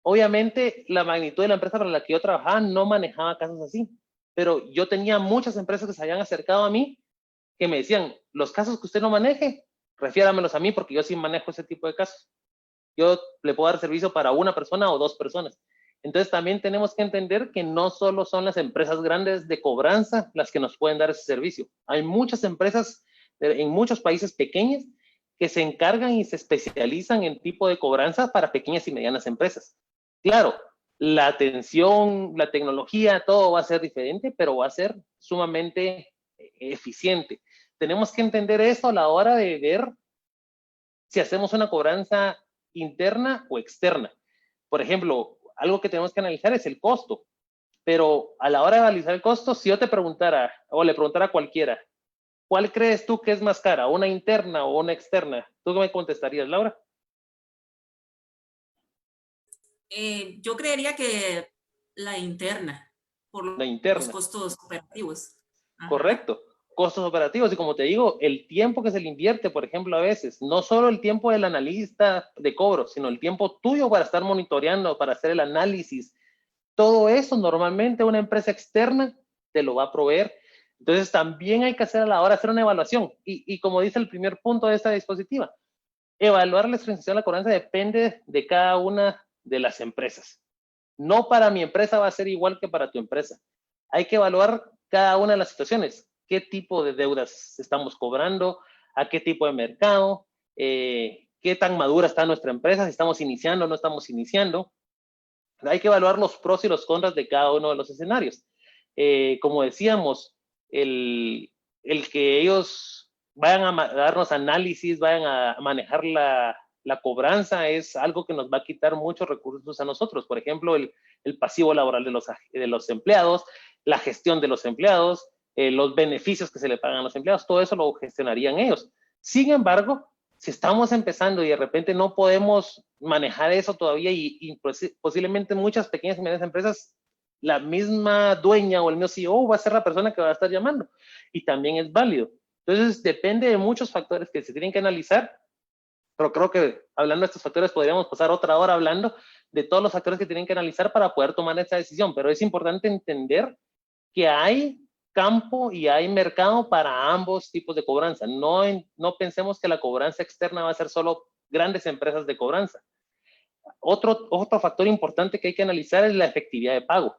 Obviamente, la magnitud de la empresa para la que yo trabajaba no manejaba casos así. Pero yo tenía muchas empresas que se habían acercado a mí que me decían, los casos que usted no maneje, refiéramelos a mí porque yo sí manejo ese tipo de casos. Yo le puedo dar servicio para una persona o dos personas. Entonces también tenemos que entender que no solo son las empresas grandes de cobranza las que nos pueden dar ese servicio. Hay muchas empresas en muchos países pequeños que se encargan y se especializan en tipo de cobranza para pequeñas y medianas empresas. Claro, la atención, la tecnología, todo va a ser diferente, pero va a ser sumamente eficiente. Tenemos que entender eso a la hora de ver si hacemos una cobranza interna o externa. Por ejemplo, algo que tenemos que analizar es el costo, pero a la hora de analizar el costo, si yo te preguntara o le preguntara a cualquiera, ¿cuál crees tú que es más cara, una interna o una externa? ¿Tú qué me contestarías, Laura? Yo creería que la interna, por La los interna. costos operativos. Ajá. Correcto. Costos operativos. Y como te digo, el tiempo que se le invierte, por ejemplo, a veces, no solo el tiempo del analista de cobro, sino el tiempo tuyo para estar monitoreando, para hacer el análisis. Todo eso normalmente una empresa externa te lo va a proveer. Entonces también hay que hacer a la hora de hacer una evaluación. Y como dice el primer punto de esta dispositiva, evaluar la extensión de la cobranza depende de cada una de las empresas. No para mi empresa va a ser igual que para tu empresa. Hay que evaluar cada una de las situaciones. ¿Qué tipo de deudas estamos cobrando? ¿A qué tipo de mercado? ¿Qué tan madura está nuestra empresa? Si estamos iniciando o no estamos iniciando. Hay que evaluar los pros y los contras de cada uno de los escenarios. Como decíamos, el que ellos vayan a darnos análisis, vayan a manejar la cobranza es algo que nos va a quitar muchos recursos a nosotros. Por ejemplo, el pasivo laboral de los empleados, la gestión de los empleados, los beneficios que se le pagan a los empleados, todo eso lo gestionarían ellos. Sin embargo, si estamos empezando y de repente no podemos manejar eso todavía y posiblemente muchas pequeñas y medianas empresas, la misma dueña o el mismo CEO va a ser la persona que va a estar llamando y también es válido. Entonces depende de muchos factores que se tienen que analizar, pero creo que hablando de estos factores podríamos pasar otra hora hablando de todos los factores que tienen que analizar para poder tomar esa decisión, pero es importante entender que hay campo y hay mercado para ambos tipos de cobranza. No pensemos que la cobranza externa va a ser solo grandes empresas de cobranza. Otro factor importante que hay que analizar es la efectividad de pago.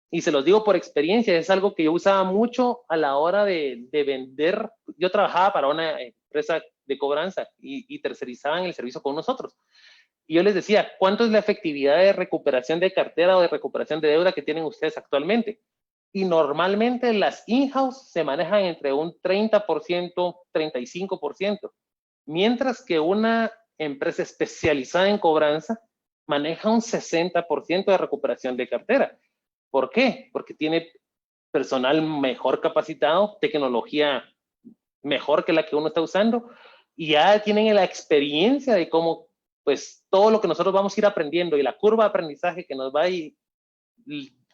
Y se los digo por experiencia, es algo que yo usaba mucho a la hora de vender. Yo trabajaba para una empresa de cobranza y tercerizaban el servicio con nosotros. Y yo les decía, ¿cuánto es la efectividad de recuperación de cartera o de recuperación de deuda que tienen ustedes actualmente? Y normalmente las in-house se manejan entre un 30%, 35%, mientras que una empresa especializada en cobranza maneja un 60% de recuperación de cartera. ¿Por qué? Porque tiene personal mejor capacitado, tecnología mejor que la que uno está usando, y ya tienen la experiencia de cómo, pues, todo lo que nosotros vamos a ir aprendiendo y la curva de aprendizaje que nos va a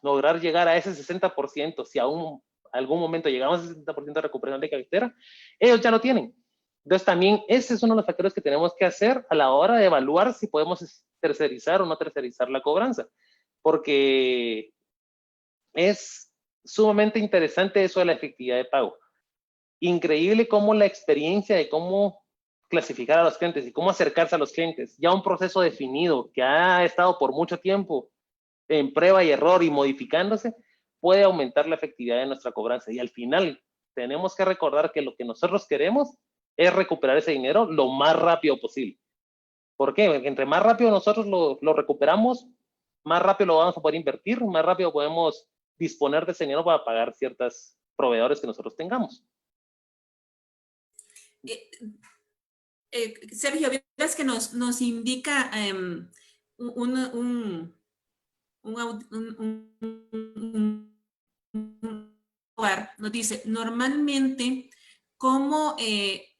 lograr llegar a ese 60%, si algún momento llegamos a ese 60% de recuperación de cartera, ellos ya lo tienen. Entonces también ese es uno de los factores que tenemos que hacer a la hora de evaluar si podemos tercerizar o no tercerizar la cobranza, porque es sumamente interesante eso de la efectividad de pago. Increíble cómo la experiencia de cómo clasificar a los clientes y cómo acercarse a los clientes, ya un proceso definido que ha estado por mucho tiempo en prueba y error y modificándose, puede aumentar la efectividad de nuestra cobranza. Y al final tenemos que recordar que lo que nosotros queremos es recuperar ese dinero lo más rápido posible. ¿Por qué? Porque entre más rápido nosotros lo recuperamos, más rápido lo vamos a poder invertir, más rápido podemos disponer de ese dinero para pagar ciertos proveedores que nosotros tengamos. Sergio, ¿ves que nos indica un lugar? Nos dice, normalmente, ¿cómo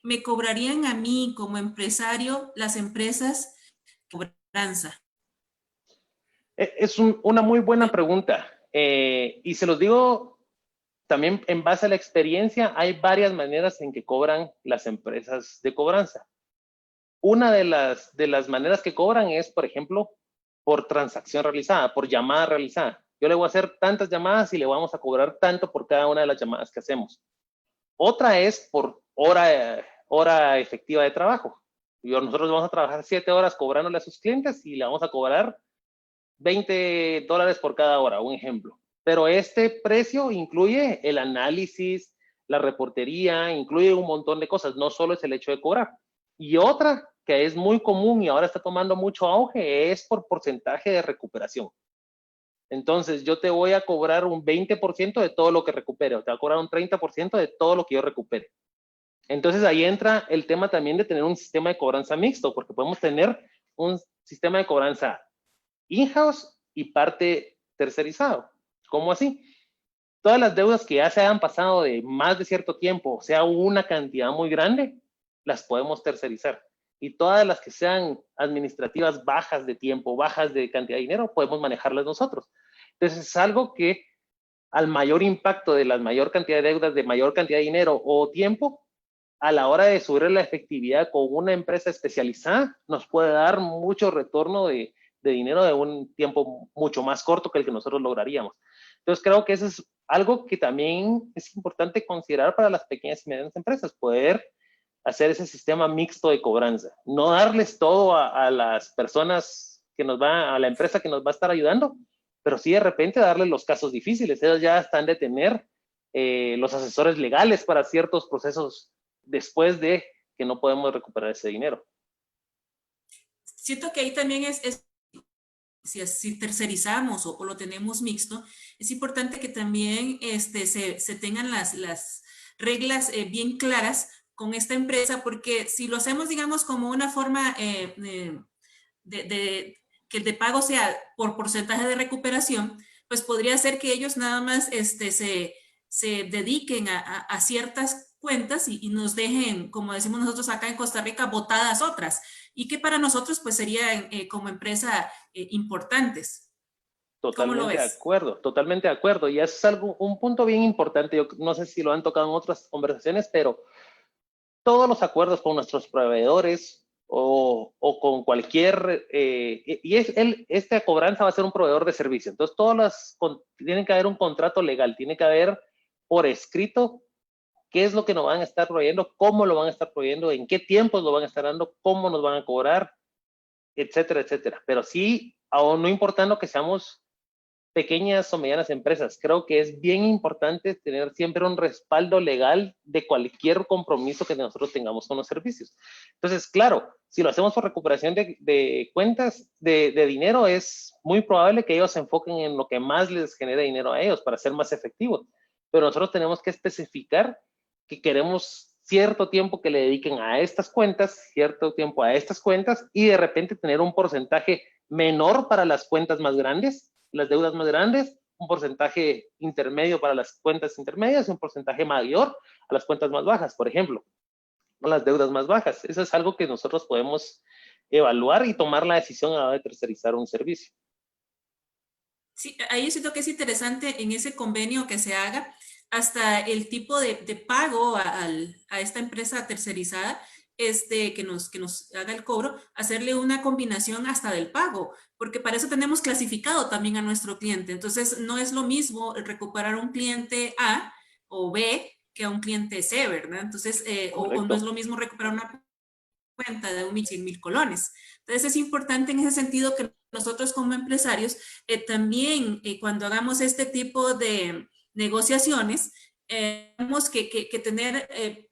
me cobrarían a mí como empresario las empresas cobranza? Es una muy buena pregunta. Y se los digo también en base a la experiencia, hay varias maneras en que cobran las empresas de cobranza. Una de las maneras que cobran es, por ejemplo, por transacción realizada, por llamada realizada. Yo le voy a hacer tantas llamadas y le vamos a cobrar tanto por cada una de las llamadas que hacemos. Otra es por hora efectiva de trabajo. Nosotros vamos a trabajar 7 horas cobrándole a sus clientes y le vamos a cobrar $20 por cada hora, un ejemplo. Pero este precio incluye el análisis, la reportería, incluye un montón de cosas, no solo es el hecho de cobrar. Y otra que es muy común y ahora está tomando mucho auge es por porcentaje de recuperación. Entonces, yo te voy a cobrar un 20% de todo lo que recupere, o te voy a cobrar un 30% de todo lo que yo recupere. Entonces, ahí entra el tema también de tener un sistema de cobranza mixto, porque podemos tener un sistema de cobranza in-house y parte tercerizado. ¿Cómo así? Todas las deudas que ya se hayan pasado de más de cierto tiempo, o sea, una cantidad muy grande, las podemos tercerizar. Y todas las que sean administrativas bajas de tiempo, bajas de cantidad de dinero, podemos manejarlas nosotros. Entonces, es algo que al mayor impacto de la mayor cantidad de deudas, de mayor cantidad de dinero o tiempo, a la hora de subir la efectividad con una empresa especializada, nos puede dar mucho retorno de dinero de un tiempo mucho más corto que el que nosotros lograríamos. Entonces, creo que eso es algo que también es importante considerar para las pequeñas y medianas empresas, poder hacer ese sistema mixto de cobranza. No darles todo a las personas que nos va, a la empresa que nos va a estar ayudando, pero sí de repente darles los casos difíciles. Ellos ya están de tener los asesores legales para ciertos procesos después de que no podemos recuperar ese dinero. Siento que ahí también si tercerizamos o lo tenemos mixto, es importante que también se tengan las reglas bien claras con esta empresa, porque si lo hacemos, digamos, como una forma que el de pago sea por porcentaje de recuperación, pues podría ser que ellos nada más se dediquen a ciertas cuentas y nos dejen, como decimos nosotros acá en Costa Rica, botadas otras, y que para nosotros pues serían como empresa importantes. ¿Cómo lo Totalmente de ves? acuerdo, totalmente de acuerdo. Y es algo, un punto bien importante. Yo no sé si lo han tocado en otras conversaciones, pero todos los acuerdos con nuestros proveedores o con cualquier, esta cobranza va a ser un proveedor de servicio. Entonces, tienen que haber un contrato legal, tiene que haber por escrito qué es lo que nos van a estar proveyendo, cómo lo van a estar proveyendo, en qué tiempos lo van a estar dando, cómo nos van a cobrar, etcétera, etcétera. Pero sí, aún no importando que seamos pequeñas o medianas empresas. Creo que es bien importante tener siempre un respaldo legal de cualquier compromiso que nosotros tengamos con los servicios. Entonces, claro, si lo hacemos por recuperación de cuentas, de dinero, es muy probable que ellos se enfoquen en lo que más les genere dinero a ellos para ser más efectivos. Pero nosotros tenemos que especificar que queremos cierto tiempo que le dediquen a estas cuentas, cierto tiempo a estas cuentas y de repente tener un porcentaje menor para las cuentas más grandes, las deudas más grandes, un porcentaje intermedio para las cuentas intermedias y un porcentaje mayor a las cuentas más bajas, por ejemplo, a las deudas más bajas. Eso es algo que nosotros podemos evaluar y tomar la decisión a la hora de tercerizar un servicio. Sí, ahí siento que es interesante en ese convenio que se haga hasta el tipo de pago a esta empresa tercerizada, que nos haga el cobro, hacerle una combinación hasta del pago, porque para eso tenemos clasificado también a nuestro cliente. Entonces, no es lo mismo recuperar a un cliente A o B que a un cliente C, ¿verdad? Entonces, o no es lo mismo recuperar una cuenta de 1.100.000 colones. Entonces, es importante en ese sentido que nosotros como empresarios también cuando hagamos este tipo de negociaciones, tenemos que tener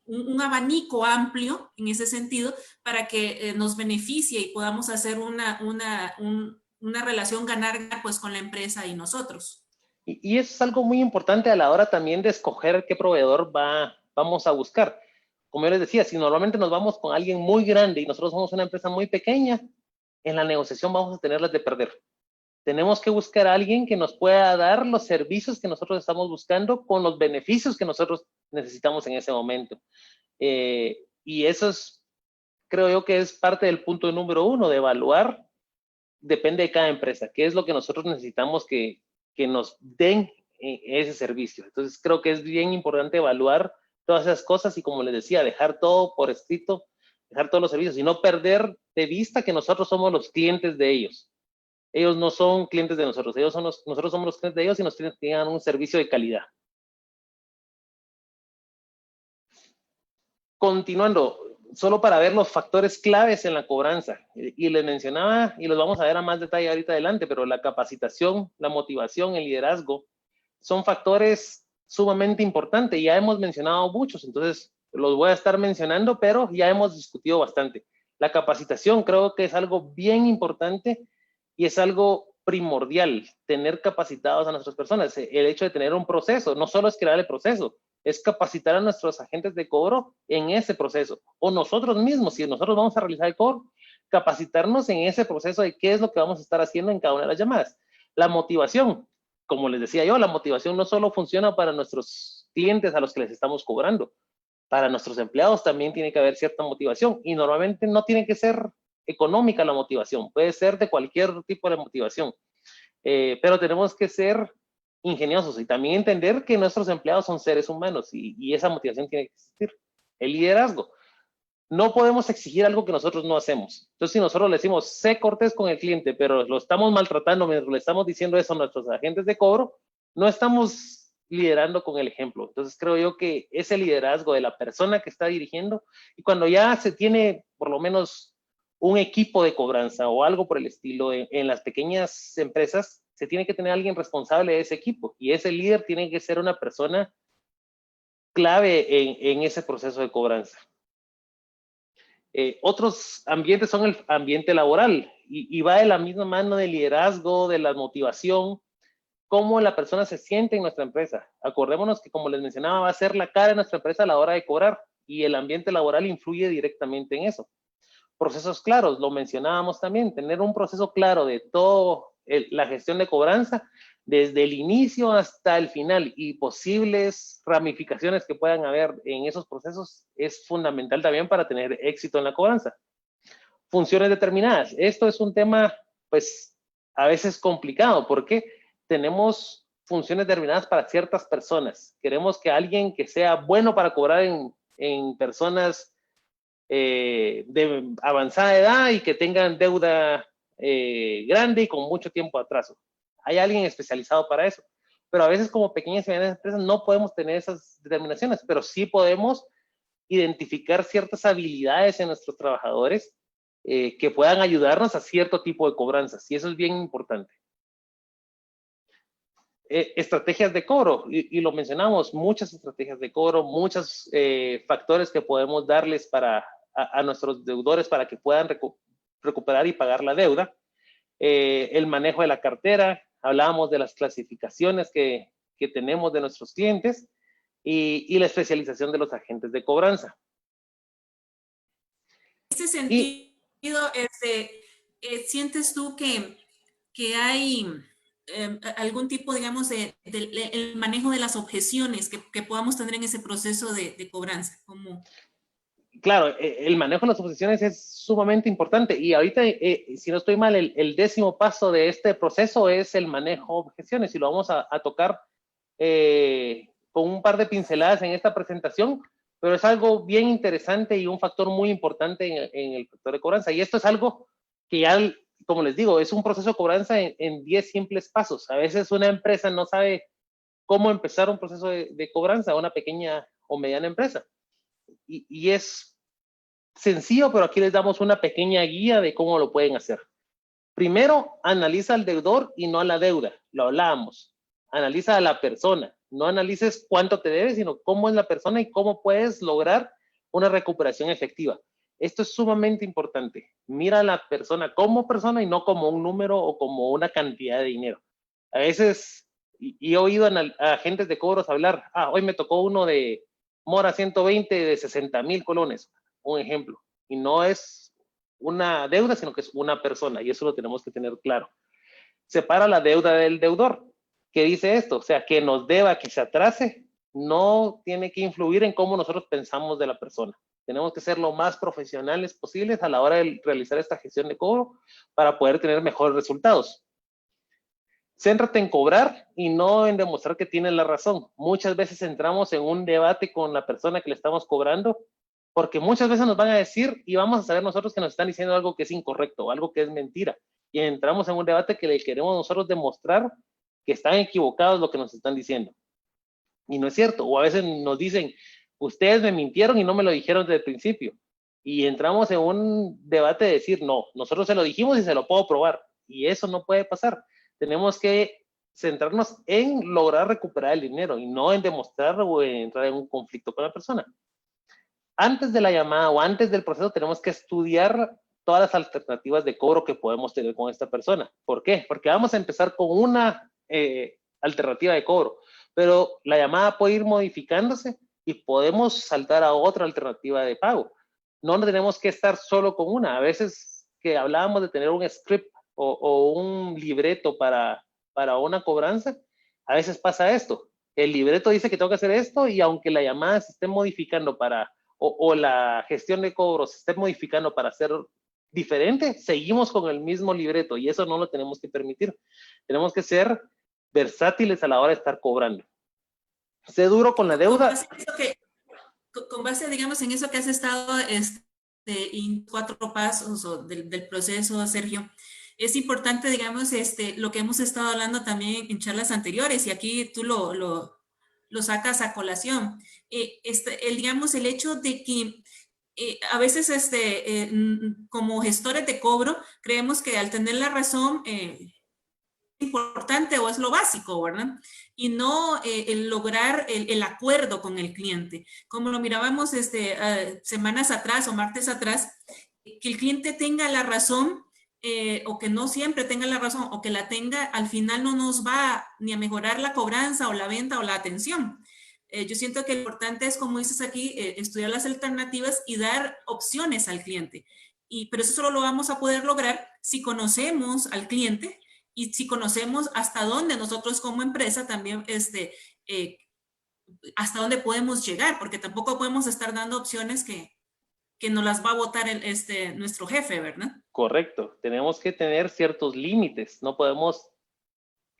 un abanico amplio en ese sentido para que nos beneficie y podamos hacer una relación ganar-ganar pues con la empresa y nosotros. Y eso es algo muy importante a la hora también de escoger qué proveedor vamos a buscar. Como yo les decía, si normalmente nos vamos con alguien muy grande y nosotros somos una empresa muy pequeña, en la negociación vamos a tenerlas de perder. Tenemos que buscar a alguien que nos pueda dar los servicios que nosotros estamos buscando con los beneficios que nosotros necesitamos en ese momento. Y eso es, creo yo que es parte del punto número 1, de evaluar, depende de cada empresa, qué es lo que nosotros necesitamos que nos den ese servicio. Entonces creo que es bien importante evaluar todas esas cosas y, como les decía, dejar todo por escrito, dejar todos los servicios y no perder de vista que nosotros somos los clientes de ellos. Ellos no son clientes de nosotros, nosotros somos los clientes de ellos y nos tienen que dar un servicio de calidad. Continuando, solo para ver los factores claves en la cobranza, y les mencionaba, y los vamos a ver a más detalle ahorita adelante, pero la capacitación, la motivación, el liderazgo, son factores sumamente importantes. Ya hemos mencionado muchos, entonces los voy a estar mencionando, pero ya hemos discutido bastante. La capacitación creo que es algo bien importante y es algo primordial, tener capacitados a nuestras personas. El hecho de tener un proceso, no solo es crear el proceso, es capacitar a nuestros agentes de cobro en ese proceso. O nosotros mismos, si nosotros vamos a realizar el cobro, capacitarnos en ese proceso de qué es lo que vamos a estar haciendo en cada una de las llamadas. La motivación, como les decía yo, la motivación no solo funciona para nuestros clientes a los que les estamos cobrando, para nuestros empleados también tiene que haber cierta motivación, y normalmente no tiene que ser económica la motivación, puede ser de cualquier tipo de motivación, pero tenemos que ser ingeniosos y también entender que nuestros empleados son seres humanos y esa motivación tiene que existir. El liderazgo. No podemos exigir algo que nosotros no hacemos. Entonces, si nosotros le decimos, sé cortés con el cliente, pero lo estamos maltratando mientras le estamos diciendo eso a nuestros agentes de cobro, no estamos liderando con el ejemplo. Entonces, creo yo que ese liderazgo de la persona que está dirigiendo, y cuando ya se tiene por lo menos un equipo de cobranza o algo por el estilo en las pequeñas empresas, se tiene que tener alguien responsable de ese equipo, y ese líder tiene que ser una persona clave en ese proceso de cobranza. Otros ambientes son el ambiente laboral y va de la misma mano del liderazgo, de la motivación, cómo la persona se siente en nuestra empresa. Acordémonos que, como les mencionaba, va a ser la cara de nuestra empresa a la hora de cobrar, y el ambiente laboral influye directamente en eso. Procesos claros, lo mencionábamos también, tener un proceso claro de todo la gestión de cobranza, desde el inicio hasta el final, y posibles ramificaciones que puedan haber en esos procesos, es fundamental también para tener éxito en la cobranza. Funciones determinadas. Esto es un tema, pues, a veces complicado, porque tenemos funciones determinadas para ciertas personas. Queremos que alguien que sea bueno para cobrar en personas de avanzada edad y que tengan deuda grande y con mucho tiempo de atraso. Hay alguien especializado para eso, pero a veces como pequeñas y medianas empresas no podemos tener esas determinaciones, pero sí podemos identificar ciertas habilidades en nuestros trabajadores que puedan ayudarnos a cierto tipo de cobranzas, y eso es bien importante. Estrategias de cobro, y lo mencionamos, muchas estrategias de cobro, muchos factores que podemos darles a nuestros deudores para que puedan recuperar y pagar la deuda. El manejo de la cartera, hablábamos de las clasificaciones que tenemos de nuestros clientes, y la especialización de los agentes de cobranza. En ese sentido, ¿sientes tú que hay algún tipo, digamos, el manejo de las objeciones que podamos tener en ese proceso de cobranza? Claro, el manejo de las objeciones es sumamente importante, y ahorita, si no estoy mal, el 10º paso de este proceso es el manejo de objeciones, y lo vamos a tocar con un par de pinceladas en esta presentación, pero es algo bien interesante y un factor muy importante en el factor de cobranza. Y esto es algo que ya, como les digo, es un proceso de cobranza en 10 simples pasos. A veces una empresa no sabe cómo empezar un proceso de cobranza, una pequeña o mediana empresa. Y es sencillo, pero aquí les damos una pequeña guía de cómo lo pueden hacer. Primero, analiza al deudor y no a la deuda. Lo hablábamos. Analiza a la persona. No analices cuánto te debe, sino cómo es la persona y cómo puedes lograr una recuperación efectiva. Esto es sumamente importante. Mira a la persona y no como un número o como una cantidad de dinero. A veces, y he oído a agentes de cobros hablar, hoy me tocó uno de Mora 120 de 60,000 colones, un ejemplo. Y no es una deuda, sino que es una persona, y eso lo tenemos que tener claro. Separa la deuda del deudor. ¿Qué dice esto? O sea, que nos deba, que se atrase, no tiene que influir en cómo nosotros pensamos de la persona. Tenemos que ser lo más profesionales posibles a la hora de realizar esta gestión de cobro para poder tener mejores resultados. Céntrate en cobrar y no en demostrar que tienes la razón. Muchas veces entramos en un debate con la persona que le estamos cobrando, porque muchas veces nos van a decir y vamos a saber nosotros que nos están diciendo algo que es incorrecto o algo que es mentira. Y entramos en un debate que le queremos nosotros demostrar que están equivocados lo que nos están diciendo. Y no es cierto. O a veces nos dicen, ustedes me mintieron y no me lo dijeron desde el principio. Y entramos en un debate de decir, no, nosotros se lo dijimos y se lo puedo probar. Y eso no puede pasar. Tenemos que centrarnos en lograr recuperar el dinero y no en demostrar o en entrar en un conflicto con la persona. Antes de la llamada o antes del proceso tenemos que estudiar todas las alternativas de cobro que podemos tener con esta persona. ¿Por qué? Porque vamos a empezar con una alternativa de cobro, pero la llamada puede ir modificándose y podemos saltar a otra alternativa de pago. No tenemos que estar solo con una. A veces que hablábamos de tener un script o un libreto para una cobranza, a veces pasa esto. El libreto dice que tengo que hacer esto y aunque la llamada se esté modificando o la gestión de cobros se esté modificando para ser diferente, seguimos con el mismo libreto y eso no lo tenemos que permitir. Tenemos que ser versátiles a la hora de estar cobrando. Sé duro con la deuda. Con base, digamos, en eso que has estado en 4 pasos del proceso, Sergio, es importante, digamos, lo que hemos estado hablando también en charlas anteriores, y aquí tú lo sacas a colación. Digamos, el hecho de que a veces como gestores de cobro creemos que al tener la razón importante o es lo básico, ¿verdad? Y no el lograr el acuerdo con el cliente. Como lo mirábamos semanas atrás o martes atrás, que el cliente tenga la razón o que no siempre tenga la razón o que la tenga, al final no nos va ni a mejorar la cobranza o la venta o la atención. Yo siento que lo importante es, como dices aquí, estudiar las alternativas y dar opciones al cliente. Pero eso solo lo vamos a poder lograr si conocemos al cliente y si conocemos hasta dónde nosotros como empresa también, hasta dónde podemos llegar, porque tampoco podemos estar dando opciones que nos las va a votar nuestro jefe, ¿verdad? Correcto. Tenemos que tener ciertos límites. No podemos,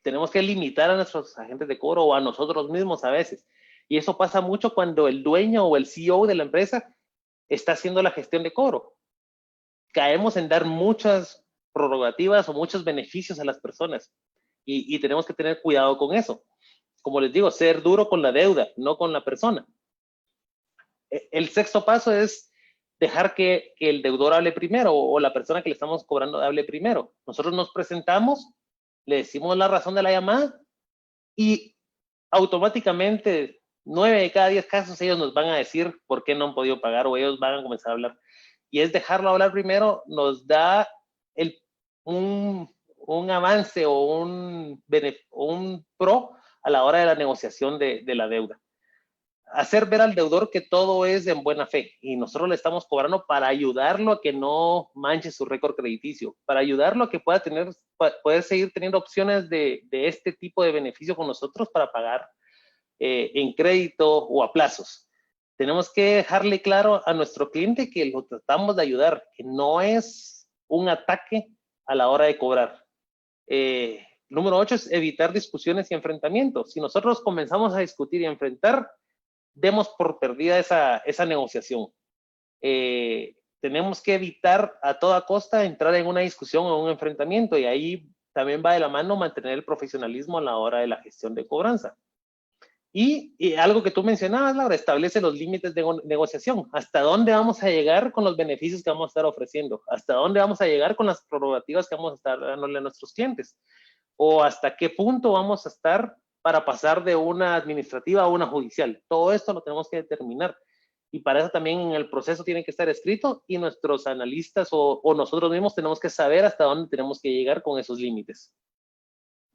tenemos que limitar a nuestros agentes de cobro o a nosotros mismos a veces. Y eso pasa mucho cuando el dueño o el CEO de la empresa está haciendo la gestión de cobro. Caemos en dar muchas prerrogativas o muchos beneficios a las personas y tenemos que tener cuidado con eso. Como les digo, ser duro con la deuda, no con la persona. El sexto paso es dejar que el deudor hable primero o la persona que le estamos cobrando hable primero. Nosotros nos presentamos, le decimos la razón de la llamada y automáticamente 9 de cada 10 casos ellos nos van a decir por qué no han podido pagar o ellos van a comenzar a hablar. Y es dejarlo hablar primero, nos da un avance o un pro a la hora de la negociación de la deuda. Hacer ver al deudor que todo es en buena fe y nosotros le estamos cobrando para ayudarlo a que no manche su récord crediticio, para ayudarlo a que pueda poder seguir teniendo opciones de este tipo de beneficio con nosotros para pagar en crédito o a plazos. Tenemos que dejarle claro a nuestro cliente que lo tratamos de ayudar, que no es un ataque a la hora de cobrar. Número 8 es evitar discusiones y enfrentamientos. Si nosotros comenzamos a discutir y a enfrentar, demos por perdida esa negociación. Tenemos que evitar a toda costa entrar en una discusión o un enfrentamiento, y ahí también va de la mano mantener el profesionalismo a la hora de la gestión de cobranza. Y algo que tú mencionabas, Laura, establece los límites de negociación. ¿Hasta dónde vamos a llegar con los beneficios que vamos a estar ofreciendo? ¿Hasta dónde vamos a llegar con las prerrogativas que vamos a estar dándole a nuestros clientes? ¿O hasta qué punto vamos a estar para pasar de una administrativa a una judicial? Todo esto lo tenemos que determinar. Y para eso también en el proceso tiene que estar escrito, y nuestros analistas o nosotros mismos tenemos que saber hasta dónde tenemos que llegar con esos límites.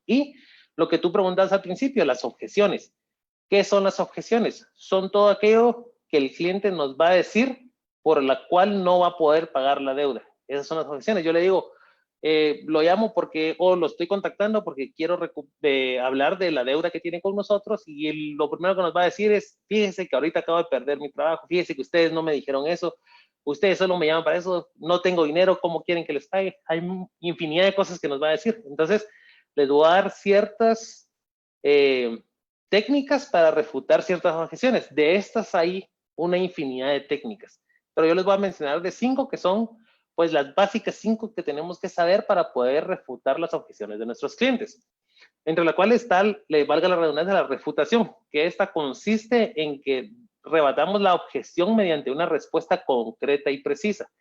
Y lo que tú preguntabas al principio, las objeciones. ¿Qué son las objeciones? Son todo aquello que el cliente nos va a decir por la cual no va a poder pagar la deuda. Esas son las objeciones. Yo le digo, lo llamo porque, o lo estoy contactando porque quiero hablar de la deuda que tiene con nosotros, y lo primero que nos va a decir es, fíjese que ahorita acabo de perder mi trabajo, fíjese que ustedes no me dijeron eso, ustedes solo me llaman para eso, no tengo dinero, ¿cómo quieren que les pague? Hay infinidad de cosas que nos va a decir. Entonces, les voy a dar ciertas técnicas para refutar ciertas objeciones. De estas hay una infinidad de técnicas, pero yo les voy a mencionar de 5 que son pues las básicas 5 que tenemos que saber para poder refutar las objeciones de nuestros clientes. Entre las cuales está, le valga la redundancia, la refutación, que esta consiste en que rebatamos la objeción mediante una respuesta concreta y precisa,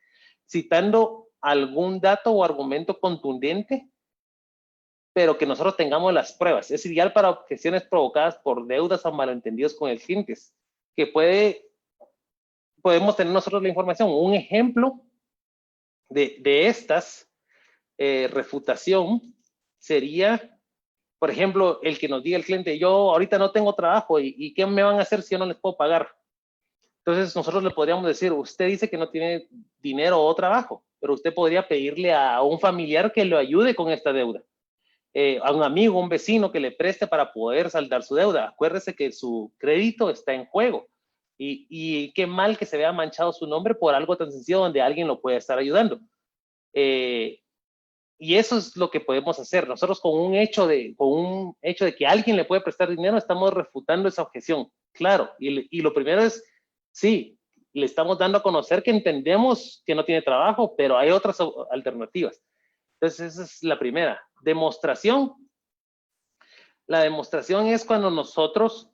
citando algún dato o argumento contundente, pero que nosotros tengamos las pruebas. Es ideal para objeciones provocadas por deudas o malentendidos con el cliente, que podemos tener nosotros la información. Un ejemplo de estas refutación sería, por ejemplo, el que nos diga el cliente, yo ahorita no tengo trabajo, ¿y qué me van a hacer si yo no les puedo pagar? Entonces nosotros le podríamos decir, usted dice que no tiene dinero o trabajo, pero usted podría pedirle a un familiar que lo ayude con esta deuda. A un amigo, un vecino que le preste para poder saldar su deuda. Acuérdese que su crédito está en juego, y qué mal que se vea manchado su nombre por algo tan sencillo donde alguien lo puede estar ayudando. Y eso es lo que podemos hacer. Nosotros con un hecho de que alguien le puede prestar dinero, estamos refutando esa objeción. Claro, y lo primero es, sí, le estamos dando a conocer que entendemos que no tiene trabajo, pero hay otras alternativas. Entonces, esa es la primera. Demostración. La demostración es cuando nosotros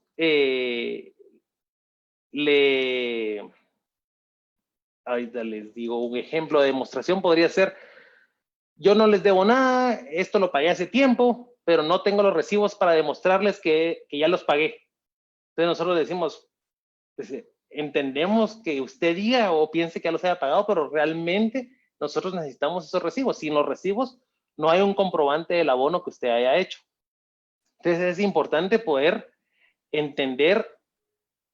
ahorita les digo un ejemplo de demostración. Podría ser, yo no les debo nada, esto lo pagué hace tiempo, pero no tengo los recibos para demostrarles que ya los pagué. Entonces nosotros decimos, pues, entendemos que usted diga o piense que ya los haya pagado, pero realmente nosotros necesitamos esos recibos. Sin los recibos no hay un comprobante del abono que usted haya hecho. Entonces es importante poder entender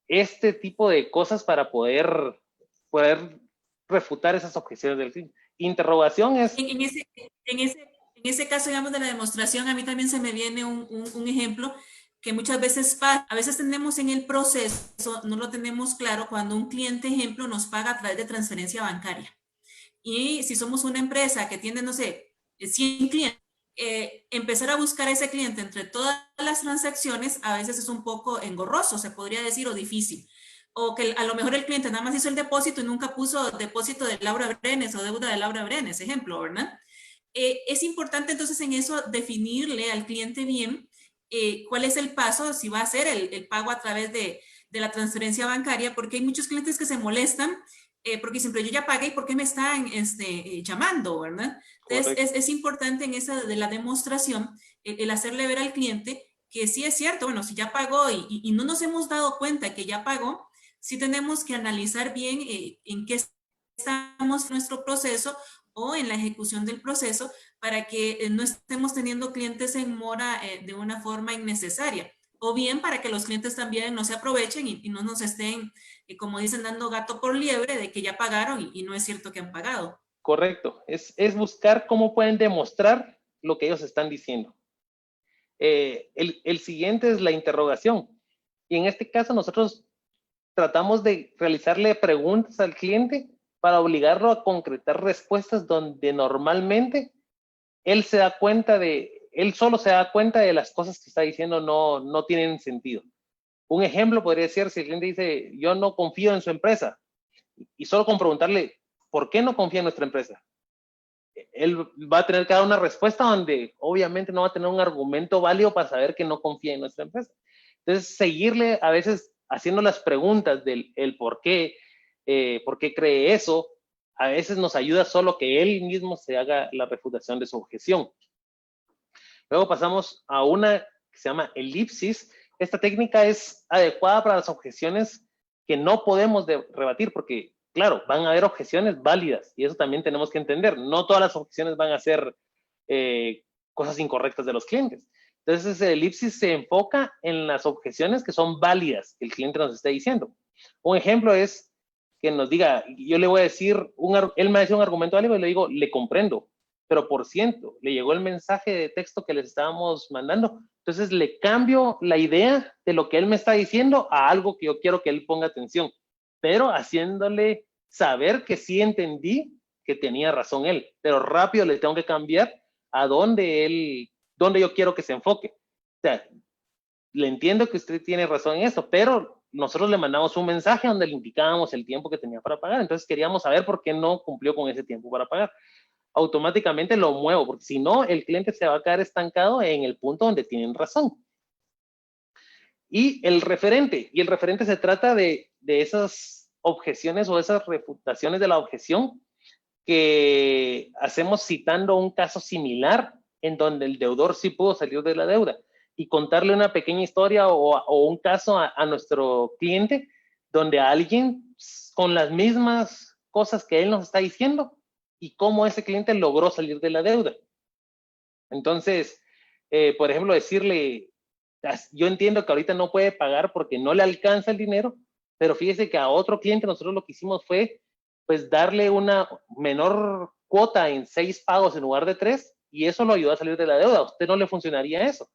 este tipo de cosas para poder refutar esas objeciones del cliente. Interrogación es... En ese caso, digamos, de la demostración, a mí también se me viene un ejemplo que muchas veces pasa. A veces tenemos en el proceso, no lo tenemos claro, cuando un cliente, ejemplo, nos paga a través de transferencia bancaria. Y si somos una empresa que tiene, no sé, 100 clientes, empezar a buscar a ese cliente entre todas las transacciones a veces es un poco engorroso, se podría decir, o difícil. O que a lo mejor el cliente nada más hizo el depósito y nunca puso depósito de Laura Brenes o deuda de Laura Brenes, ejemplo, ¿verdad? Es importante entonces en eso definirle al cliente bien cuál es el paso, si va a hacer el pago a través de la transferencia bancaria, porque hay muchos clientes que se molestan porque siempre yo ya pagué y ¿por qué me están llamando, verdad? Entonces es importante en esa de la demostración el hacerle ver al cliente que sí es cierto, bueno, si ya pagó y no nos hemos dado cuenta que ya pagó, sí tenemos que analizar bien en qué estamos en nuestro proceso o en la ejecución del proceso para que no estemos teniendo clientes en mora de una forma innecesaria. O bien para que los clientes también no se aprovechen y no nos estén, como dicen, dando gato por liebre de que ya pagaron y no es cierto que han pagado. Correcto. Es buscar cómo pueden demostrar lo que ellos están diciendo. El siguiente es la interrogación. Y en este caso nosotros tratamos de realizarle preguntas al cliente para obligarlo a concretar respuestas donde normalmente él solo se da cuenta de las cosas que está diciendo no tienen sentido. Un ejemplo podría ser si el cliente dice, yo no confío en su empresa, y solo con preguntarle, ¿por qué no confía en nuestra empresa? Él va a tener que dar una respuesta donde obviamente no va a tener un argumento válido para saber que no confía en nuestra empresa. Entonces, seguirle a veces haciendo las preguntas del el por qué cree eso, a veces nos ayuda solo que él mismo se haga la refutación de su objeción. Luego pasamos a una que se llama elipsis. Esta técnica es adecuada para las objeciones que no podemos rebatir, porque, claro, van a haber objeciones válidas, y eso también tenemos que entender. No todas las objeciones van a ser cosas incorrectas de los clientes. Entonces, el elipsis se enfoca en las objeciones que son válidas, que el cliente nos está diciendo. Un ejemplo es que nos diga, yo le voy a decir, él me dice un argumento válido y le digo, le comprendo, pero por ciento, le llegó el mensaje de texto que les estábamos mandando. Entonces le cambio la idea de lo que él me está diciendo a algo que yo quiero que él ponga atención, pero haciéndole saber que sí entendí que tenía razón él, pero rápido le tengo que cambiar a donde yo quiero que se enfoque. O sea, le entiendo que usted tiene razón en esto, pero nosotros le mandamos un mensaje donde le indicábamos el tiempo que tenía para pagar. Entonces queríamos saber por qué no cumplió con ese tiempo para pagar. Automáticamente lo muevo, porque si no, el cliente se va a quedar estancado en el punto donde tienen razón. Y el referente se trata de esas objeciones o esas refutaciones de la objeción que hacemos citando un caso similar en donde el deudor sí pudo salir de la deuda, y contarle una pequeña historia o un caso a nuestro cliente donde alguien con las mismas cosas que él nos está diciendo y cómo ese cliente logró salir de la deuda. Entonces, por ejemplo, decirle, yo entiendo que ahorita no puede pagar porque no le alcanza el dinero, pero fíjese que a otro cliente nosotros lo que hicimos fue pues darle una menor cuota en 6 pagos en lugar de 3, y eso lo ayudó a salir de la deuda. A usted no le funcionaría eso.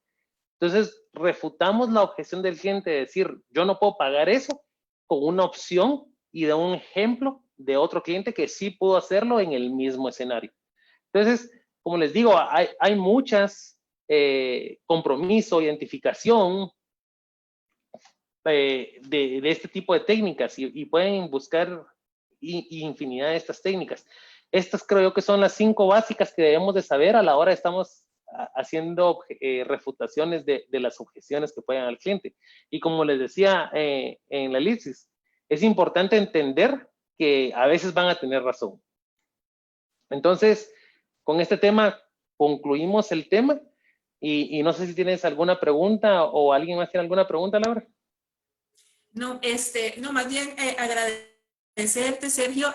Entonces, refutamos la objeción del cliente de decir, yo no puedo pagar eso, con una opción y de un ejemplo de otro cliente que sí pudo hacerlo en el mismo escenario. Entonces, como les digo, hay muchas compromiso, identificación de este tipo de técnicas, y pueden buscar infinidad de estas técnicas. Estas creo yo que son las 5 básicas que debemos de saber a la hora de estamos haciendo refutaciones de las objeciones que puedan al cliente. Y como les decía en la elipsis, es importante entender que a veces van a tener razón. Entonces, con este tema concluimos el tema, y no sé si tienes alguna pregunta o alguien más tiene alguna pregunta, Laura. No, no, más bien agradecerte, Sergio,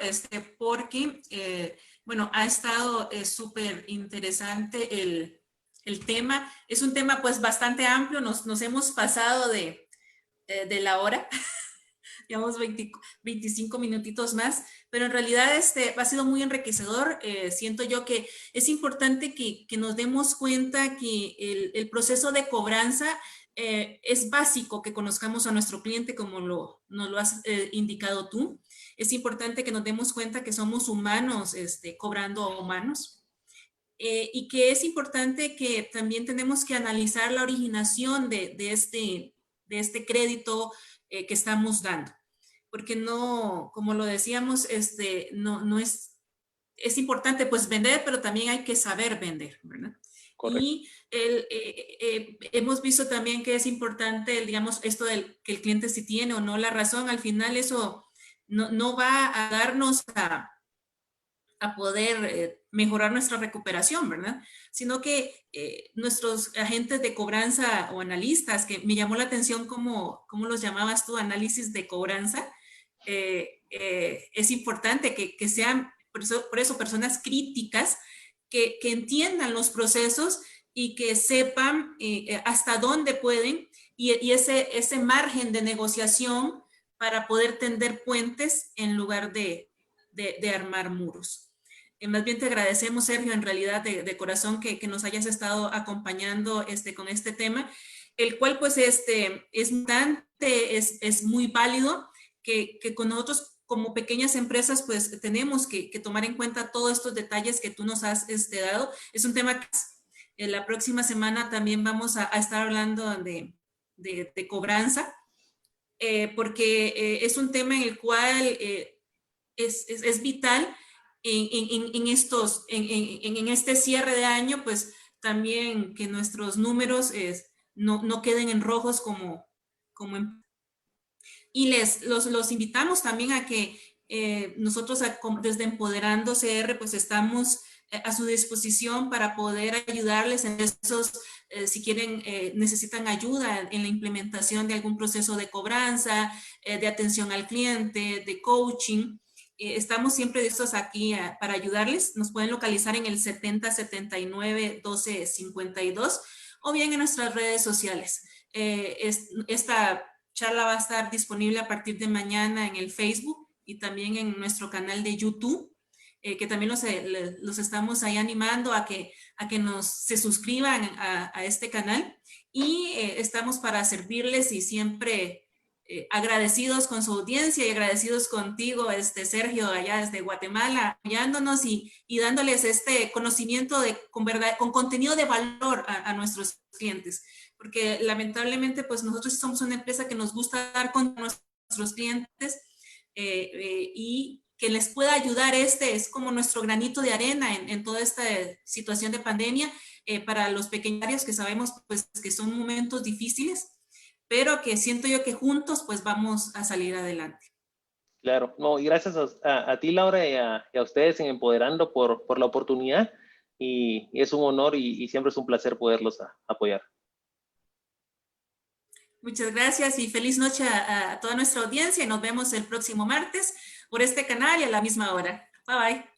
porque, bueno, ha estado súper interesante el tema. Es un tema pues bastante amplio, nos hemos pasado de la hora, digamos 25 minutitos más, pero en realidad ha sido muy enriquecedor. Siento yo que es importante que nos demos cuenta que el proceso de cobranza es básico que conozcamos a nuestro cliente como nos lo has indicado tú. Es importante que nos demos cuenta que somos humanos cobrando a humanos. Y que es importante que también tenemos que analizar la originación de este crédito que estamos dando. Porque no, como lo decíamos, no es importante pues vender, pero también hay que saber vender, ¿verdad? Correcto. Y hemos visto también que es importante, digamos, esto del que el cliente si tiene o no la razón. Al final eso no va a darnos a poder mejorar nuestra recuperación, ¿verdad? Sino que nuestros agentes de cobranza o analistas, que me llamó la atención cómo los llamabas tú, análisis de cobranza, es importante que sean, por eso, personas críticas que entiendan los procesos y que sepan hasta dónde pueden y ese margen de negociación para poder tender puentes en lugar de armar muros. Más bien te agradecemos, Sergio, en realidad de corazón que nos hayas estado acompañando con este tema, el cual pues es muy válido que con nosotros como pequeñas empresas pues tenemos que tomar en cuenta todos estos detalles que tú nos has dado. Es un tema que la próxima semana también vamos a estar hablando de cobranza. porque es un tema en el cual es vital en este cierre de año, pues también que nuestros números no queden en rojos y los invitamos también a que nosotros desde Empoderando CR pues estamos a su disposición para poder ayudarles en esos, si quieren, necesitan ayuda en la implementación de algún proceso de cobranza, de atención al cliente, de coaching. Estamos siempre listos aquí para ayudarles. Nos pueden localizar en el 70 79 12 52 o bien en nuestras redes sociales. Esta charla va a estar disponible a partir de mañana en el Facebook y también en nuestro canal de YouTube, que también los estamos ahí animando a que se suscriban a este canal y estamos para servirles y siempre agradecidos con su audiencia y agradecidos contigo, Sergio, allá desde Guatemala, apoyándonos y dándoles este conocimiento con contenido de valor a nuestros clientes. Porque lamentablemente, pues nosotros somos una empresa que nos gusta dar con nuestros clientes y que les pueda ayudar. Es como nuestro granito de arena en toda esta situación de pandemia para los pequeños, que sabemos pues que son momentos difíciles, pero que siento yo que juntos pues vamos a salir adelante. Claro, no, y gracias a ti, Laura, y a ustedes en Empoderando por la oportunidad, y es un honor y siempre es un placer poderlos apoyar. Muchas gracias y feliz noche a toda nuestra audiencia y nos vemos el próximo martes por este canal y a la misma hora. Bye bye.